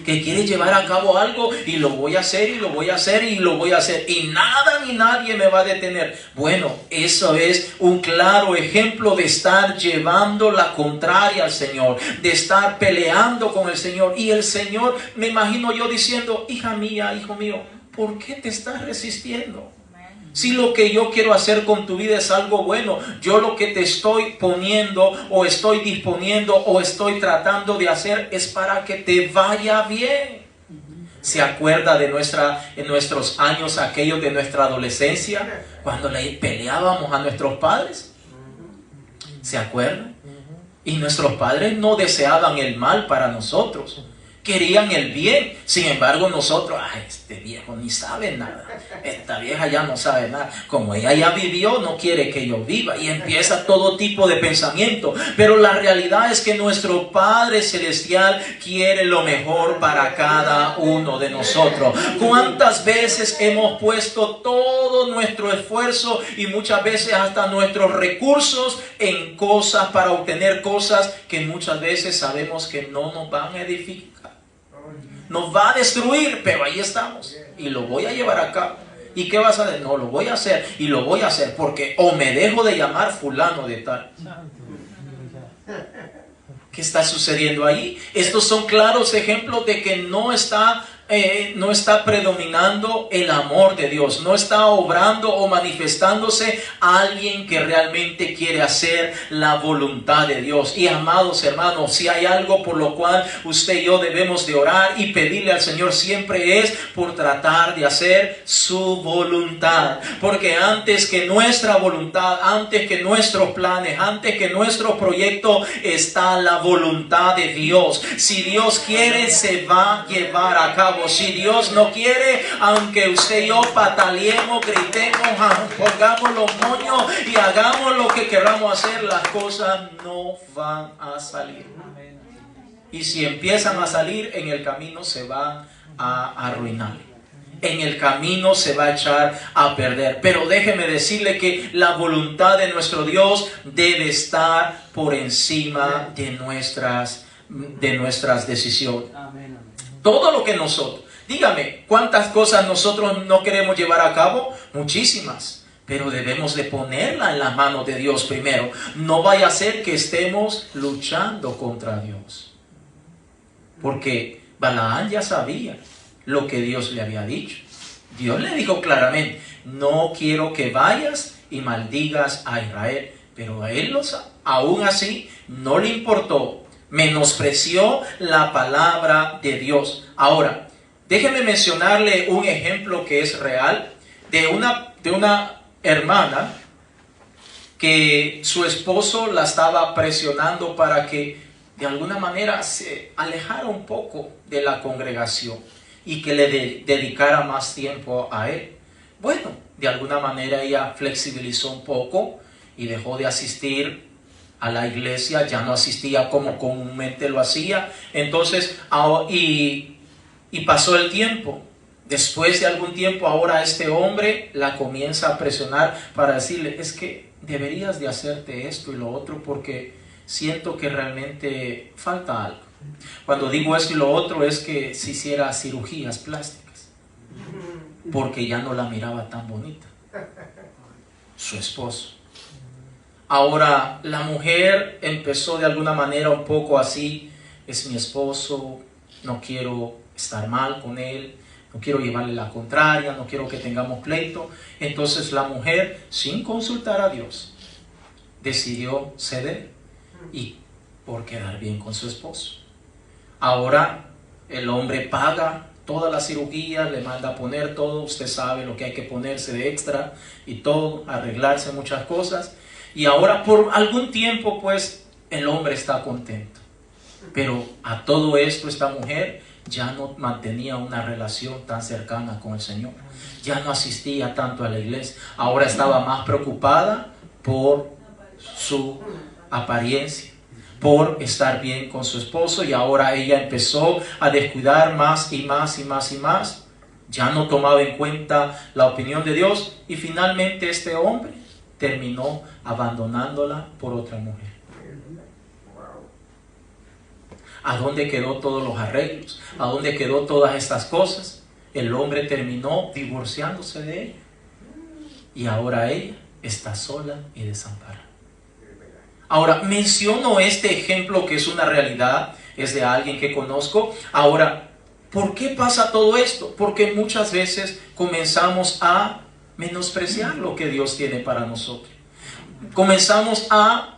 S1: Que quieres llevar a cabo algo y lo voy a hacer y lo voy a hacer y lo voy a hacer y nada ni nadie me va a detener. Bueno, eso es un claro ejemplo de estar llevando la contraria al Señor, de estar peleando con el Señor. Y el Señor, me imagino yo diciendo, hija mía, hijo mío, ¿por qué te estás resistiendo? Si lo que yo quiero hacer con tu vida es algo bueno, yo lo que te estoy poniendo o estoy disponiendo o estoy tratando de hacer es para que te vaya bien. ¿Se acuerda de en nuestros años aquellos de nuestra adolescencia, cuando le peleábamos a nuestros padres? ¿Se acuerdan? Y nuestros padres no deseaban el mal para nosotros. Querían el bien. Sin embargo, nosotros, este viejo ni sabe nada. Esta vieja ya no sabe nada. Como ella ya vivió, no quiere que yo viva. Y empieza todo tipo de pensamiento. Pero la realidad es que nuestro Padre Celestial quiere lo mejor para cada uno de nosotros. ¿Cuántas veces hemos puesto todo nuestro esfuerzo y muchas veces hasta nuestros recursos en cosas para obtener cosas que muchas veces sabemos que no nos van a edificar? Nos va a destruir, pero ahí estamos y lo voy a llevar a cabo. ¿Y qué vas a hacer? No, lo voy a hacer y lo voy a hacer porque o me dejo de llamar fulano de tal. ¿Qué está sucediendo ahí? Estos son claros ejemplos de que no está predominando el amor de Dios, no está obrando o manifestándose alguien que realmente quiere hacer la voluntad de Dios. Y amados hermanos, si hay algo por lo cual usted y yo debemos de orar y pedirle al Señor siempre es por tratar de hacer su voluntad, porque antes que nuestra voluntad, antes que nuestros planes, antes que nuestro proyecto está la voluntad de Dios. Si Dios quiere, se va a llevar a cabo. Si Dios no quiere, aunque usted y yo pataleemos, gritemos, pongamos los moños y hagamos lo que queramos hacer, las cosas no van a salir. Y si empiezan a salir, en el camino se van a arruinar. En el camino se va a echar a perder. Pero déjeme decirle que la voluntad de nuestro Dios debe estar por encima de nuestras decisiones. Todo lo que nosotros, dígame, ¿cuántas cosas nosotros no queremos llevar a cabo? Muchísimas, pero debemos de ponerla en las manos de Dios primero. No vaya a ser que estemos luchando contra Dios, porque Balaam ya sabía lo que Dios le había dicho. Dios le dijo claramente, no quiero que vayas y maldigas a Israel, pero a él aún así no le importó. Menospreció la palabra de Dios. Ahora, déjeme mencionarle un ejemplo que es real de una hermana que su esposo la estaba presionando para que de alguna manera se alejara un poco de la congregación y que le dedicara más tiempo a él. Bueno, de alguna manera ella flexibilizó un poco y dejó de asistir a la iglesia, ya no asistía como comúnmente lo hacía. Entonces, y pasó el tiempo. Después de algún tiempo, ahora este hombre la comienza a presionar para decirle, es que deberías de hacerte esto y lo otro porque siento que realmente falta algo. Cuando digo esto y lo otro es que se hiciera cirugías plásticas porque ya no la miraba tan bonita su esposo. Ahora la mujer empezó de alguna manera un poco así, es mi esposo, no quiero estar mal con él, no quiero llevarle la contraria, no quiero que tengamos pleito. Entonces la mujer, sin consultar a Dios, decidió ceder y por quedar bien con su esposo. Ahora el hombre paga toda la cirugía, le manda a poner todo, usted sabe lo que hay que ponerse de extra y todo, arreglarse muchas cosas. Y ahora por algún tiempo pues el hombre está contento. Pero a todo esto esta mujer ya no mantenía una relación tan cercana con el Señor. Ya no asistía tanto a la iglesia. Ahora estaba más preocupada por su apariencia, por estar bien con su esposo, y ahora ella empezó a descuidar más y más y más y más. Ya no tomaba en cuenta la opinión de Dios y finalmente este hombre terminó abandonándola por otra mujer. ¿A dónde quedó todos los arreglos? ¿A dónde quedó todas estas cosas? El hombre terminó divorciándose de ella y ahora ella está sola y desamparada. Ahora, menciono este ejemplo que es una realidad, es de alguien que conozco. Ahora, ¿por qué pasa todo esto? Porque muchas veces comenzamos a menospreciar lo que Dios tiene para nosotros. Comenzamos a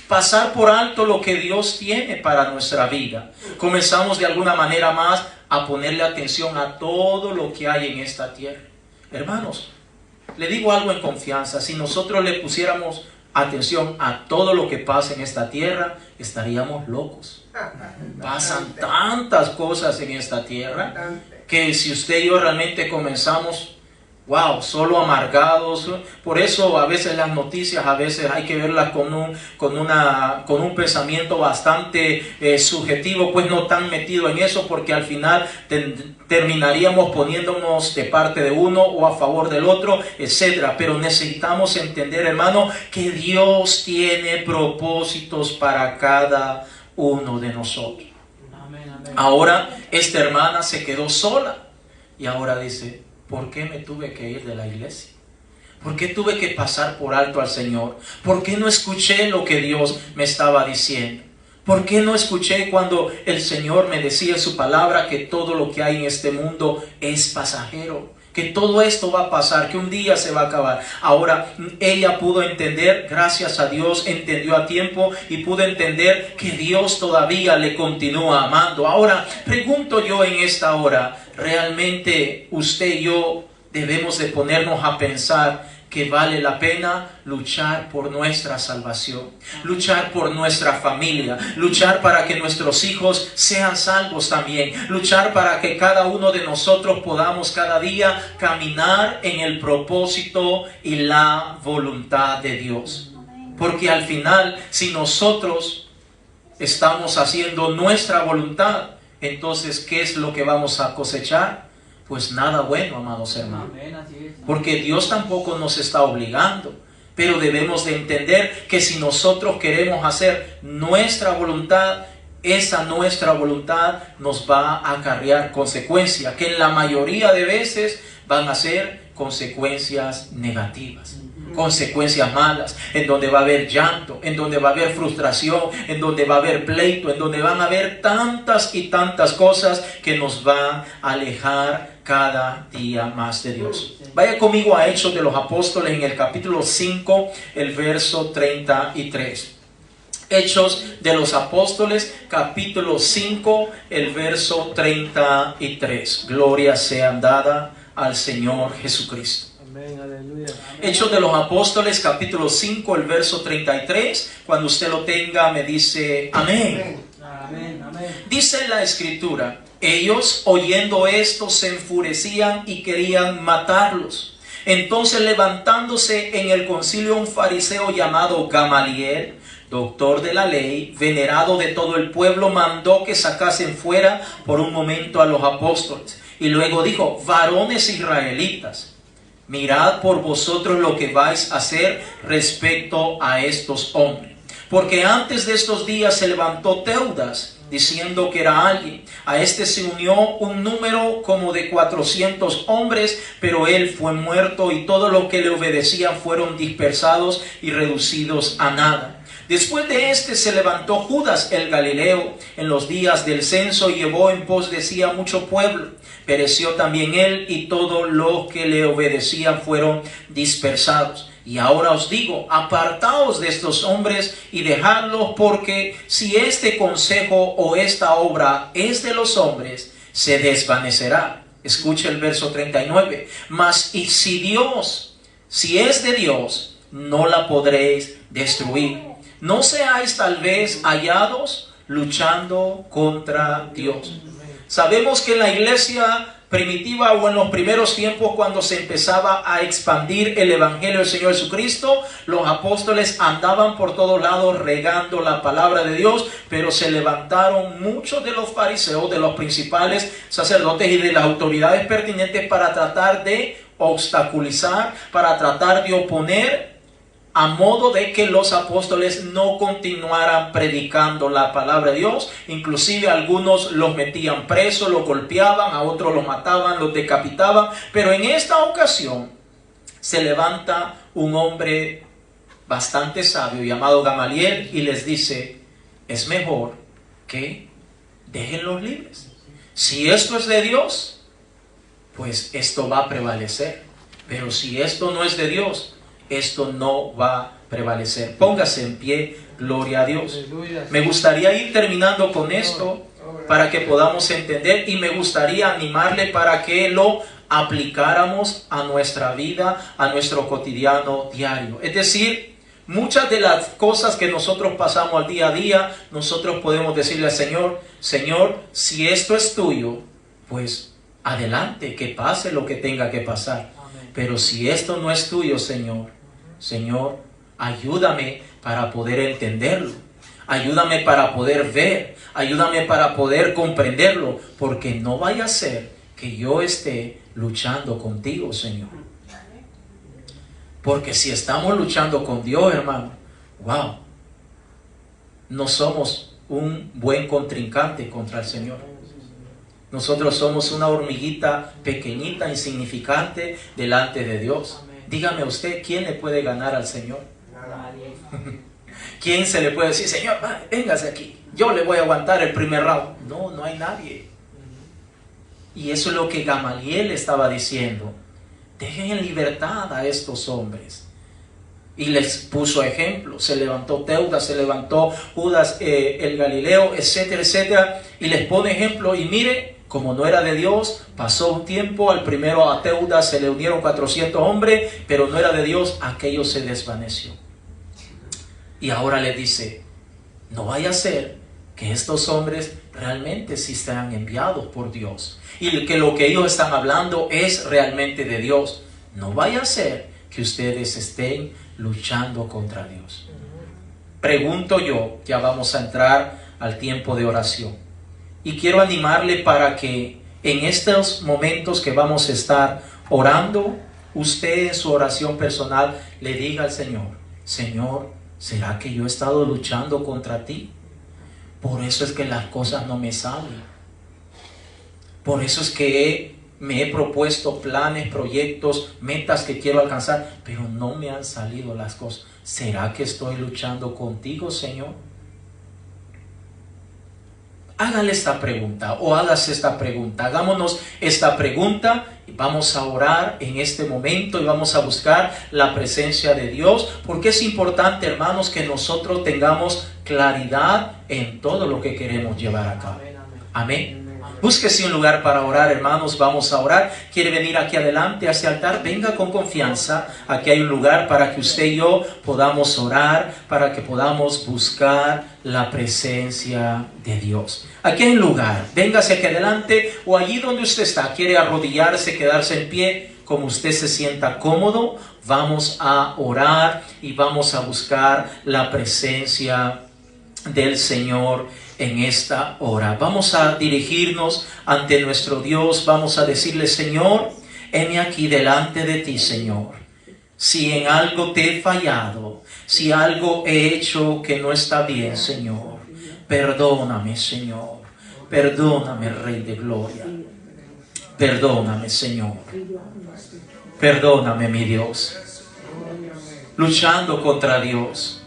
S1: pasar por alto lo que Dios tiene para nuestra vida. Comenzamos de alguna manera más a ponerle atención a todo lo que hay en esta tierra. Hermanos, le digo algo en confianza, si nosotros le pusiéramos atención a todo lo que pasa en esta tierra, estaríamos locos. Pasan tantas cosas en esta tierra que si usted y yo realmente comenzamos, solo amargados. Por eso a veces las noticias, a veces hay que verlas con un pensamiento bastante subjetivo, pues no tan metido en eso, porque al final terminaríamos poniéndonos de parte de uno o a favor del otro, etc. Pero necesitamos entender, hermano, que Dios tiene propósitos para cada uno de nosotros. Amén, amén. Ahora esta hermana se quedó sola y ahora dice, ¿por qué me tuve que ir de la iglesia? ¿Por qué tuve que pasar por alto al Señor? ¿Por qué no escuché lo que Dios me estaba diciendo? ¿Por qué no escuché cuando el Señor me decía en su palabra que todo lo que hay en este mundo es pasajero? Que todo esto va a pasar, que un día se va a acabar. Ahora ella pudo entender, gracias a Dios, entendió a tiempo y pudo entender que Dios todavía le continúa amando. Ahora pregunto yo en esta hora, ¿realmente usted y yo debemos de ponernos a pensar que vale la pena luchar por nuestra salvación, luchar por nuestra familia, luchar para que nuestros hijos sean salvos también, luchar para que cada uno de nosotros podamos cada día caminar en el propósito y la voluntad de Dios? Porque al final, si nosotros estamos haciendo nuestra voluntad, entonces, ¿qué es lo que vamos a cosechar? Pues nada bueno, amados hermanos. Porque Dios tampoco nos está obligando. Pero debemos de entender que si nosotros queremos hacer nuestra voluntad, esa nuestra voluntad nos va a acarrear consecuencias, que en la mayoría de veces van a ser consecuencias negativas. Consecuencias malas, en donde va a haber llanto, en donde va a haber frustración, en donde va a haber pleito, en donde van a haber tantas y tantas cosas que nos van a alejar cada día más de Dios. Vaya conmigo a Hechos de los Apóstoles en el capítulo 5, el verso 33. Hechos de los Apóstoles, capítulo 5, el verso 33. Gloria sea dada al Señor Jesucristo.
S2: Amén, aleluya.
S1: Hechos de los Apóstoles, capítulo 5, el verso 33. Cuando usted lo tenga, me dice amén.
S2: Amén, amén.
S1: Dice la Escritura: ellos, oyendo esto, se enfurecían y querían matarlos. Entonces, levantándose en el concilio un fariseo llamado Gamaliel, doctor de la ley, venerado de todo el pueblo, mandó que sacasen fuera por un momento a los apóstoles. Y luego dijo: varones israelitas, mirad por vosotros lo que vais a hacer respecto a estos hombres. Porque antes de estos días se levantó Teudas, diciendo que era alguien. A este se unió un número como de 400 hombres, pero él fue muerto y todos los que le obedecían fueron dispersados y reducidos a nada. Después de este se levantó Judas el Galileo en los días del censo y llevó en pos de sí a mucho pueblo. Pereció también él y todos los que le obedecían fueron dispersados. Y ahora os digo, apartaos de estos hombres y dejadlos, porque si este consejo o esta obra es de los hombres, se desvanecerá. Escucha el verso 39. Mas y si es de Dios, no la podréis destruir. No seáis tal vez hallados luchando contra Dios. Sabemos que en la iglesia primitiva o en los primeros tiempos, cuando se empezaba a expandir el evangelio del Señor Jesucristo, los apóstoles andaban por todos lados regando la palabra de Dios, pero se levantaron muchos de los fariseos, de los principales sacerdotes y de las autoridades pertinentes para tratar de obstaculizar, para tratar de oponer, a modo de que los apóstoles no continuaran predicando la palabra de Dios. Inclusive algunos los metían presos, los golpeaban, a otros los mataban, los decapitaban. Pero en esta ocasión se levanta un hombre bastante sabio llamado Gamaliel y les dice: es mejor que déjenlos libres. Si esto es de Dios, pues esto va a prevalecer. Pero si esto no es de Dios, esto no va a prevalecer. Póngase en pie, gloria a Dios. Me gustaría ir terminando con esto para que podamos entender, y me gustaría animarle para que lo aplicáramos a nuestra vida, a nuestro cotidiano diario. Es decir, muchas de las cosas que nosotros pasamos al día a día, nosotros podemos decirle al Señor: Señor, si esto es tuyo, pues adelante, que pase lo que tenga que pasar. Pero si esto no es tuyo, Señor, ayúdame para poder entenderlo. Ayúdame para poder ver. Ayúdame para poder comprenderlo. Porque no vaya a ser que yo esté luchando contigo, Señor. Porque si estamos luchando con Dios, hermano, wow, no somos un buen contrincante contra el Señor. Nosotros somos una hormiguita pequeñita, insignificante delante de Dios. Dígame usted, ¿quién le puede ganar al Señor? ¿Quién se le puede decir: Señor, véngase aquí, yo le voy a aguantar el primer round? No, no hay nadie. Y eso es lo que Gamaliel estaba diciendo: dejen en libertad a estos hombres. Y les puso ejemplo. Se levantó Teudas, se levantó Judas el Galileo, etcétera, etcétera. Y les pone ejemplo. Y mire, como no era de Dios, pasó un tiempo. Al primero, a Teudas, se le unieron 400 hombres, pero no era de Dios, aquello se desvaneció. Y ahora le dice: no vaya a ser que estos hombres realmente sí sean enviados por Dios, y que lo que ellos están hablando es realmente de Dios. No vaya a ser que ustedes estén luchando contra Dios. Pregunto yo, ya vamos a entrar al tiempo de oración, y quiero animarle para que en estos momentos que vamos a estar orando, usted en su oración personal le diga al Señor: Señor, ¿será que yo he estado luchando contra ti? Por eso es que las cosas no me salen. Por eso es que me he propuesto planes, proyectos, metas que quiero alcanzar, pero no me han salido las cosas. ¿Será que estoy luchando contigo, Señor? Hágale esta pregunta, o hágase esta pregunta. Hagámonos esta pregunta y vamos a orar en este momento y vamos a buscar la presencia de Dios, porque es importante, hermanos, que nosotros tengamos claridad en todo lo que queremos llevar a cabo. Amén. Búsquese un lugar para orar, hermanos. Vamos a orar. ¿Quiere venir aquí adelante a este altar? Venga con confianza. Aquí hay un lugar para que usted y yo podamos orar, para que podamos buscar la presencia de Dios. Aquí hay un lugar. Véngase aquí adelante, o allí donde usted está. ¿Quiere arrodillarse, quedarse en pie? como usted se sienta cómodo, vamos a orar y vamos a buscar la presencia del Señor en esta hora. Vamos a dirigirnos ante nuestro Dios, vamos a decirle: Señor, heme aquí delante de ti, Señor. Si en algo te he fallado, si algo he hecho que no está bien, Señor, perdóname, Señor. Perdóname, Rey de Gloria. Perdóname, Señor. Perdóname, mi Dios. Luchando contra Dios.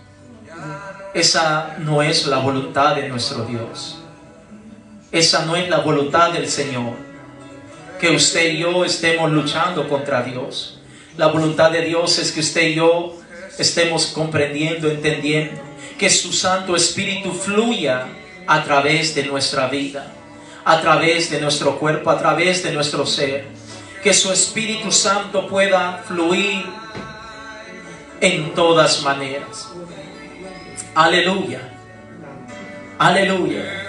S1: Esa no es la voluntad de nuestro Dios. Esa no es la voluntad del Señor. Que usted y yo estemos luchando contra Dios. La voluntad de Dios es que usted y yo estemos comprendiendo, entendiendo, que su Santo Espíritu fluya a través de nuestra vida, a través de nuestro cuerpo, a través de nuestro ser. Que su Espíritu Santo pueda fluir en todas maneras. Aleluya. Aleluya.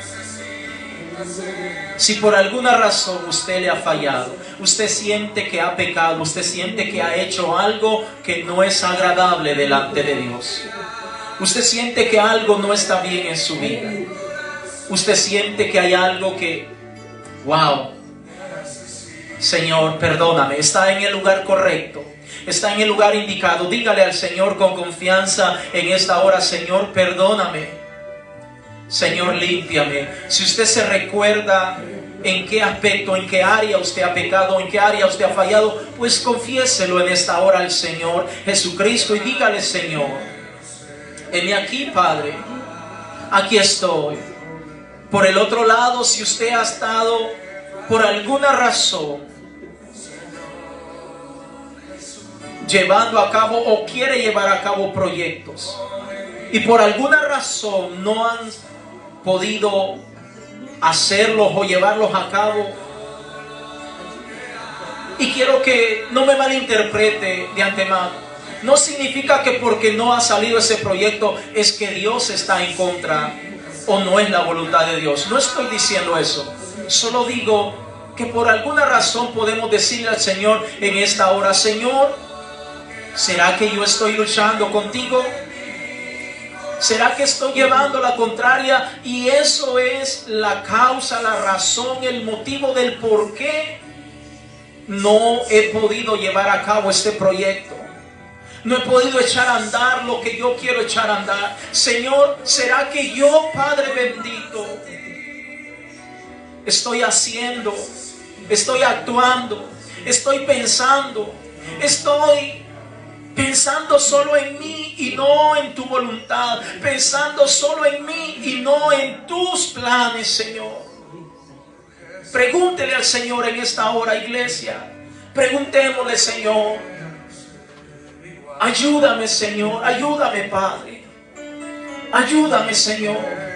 S1: Si por alguna razón usted le ha fallado, usted siente que ha pecado, usted siente que ha hecho algo que no es agradable delante de Dios, usted siente que algo no está bien en su vida, usted siente que hay algo que, wow, Señor, perdóname, está en el lugar correcto, está en el lugar indicado. Dígale al Señor con confianza en esta hora: Señor, perdóname. Señor, límpiame. Si usted se recuerda en qué aspecto, en qué área usted ha pecado, en qué área usted ha fallado, pues confiéselo en esta hora al Señor Jesucristo y dígale: Señor, heme aquí, Padre, aquí estoy. Por el otro lado, si usted ha estado por alguna razón llevando a cabo o quiere llevar a cabo proyectos y por alguna razón no han podido hacerlos o llevarlos a cabo, y quiero que no me malinterprete de antemano, no significa que porque no ha salido ese proyecto es que Dios está en contra o no es la voluntad de Dios. No estoy diciendo eso, solo digo que por alguna razón podemos decirle al Señor en esta hora: Señor, ¿será que yo estoy luchando contigo? ¿Será que estoy llevando la contraria? Y eso es la causa, la razón, el motivo del por qué no he podido llevar a cabo este proyecto. No he podido echar a andar lo que yo quiero echar a andar. Señor, ¿será que yo, Padre bendito, estoy haciendo, estoy actuando, estoy pensando solo en mí y no en tu voluntad, pensando solo en mí y no en tus planes, Señor? Pregúntele al Señor en esta hora, iglesia. Preguntémosle: Señor, ayúdame, Señor, ayúdame, Padre, ayúdame, Señor.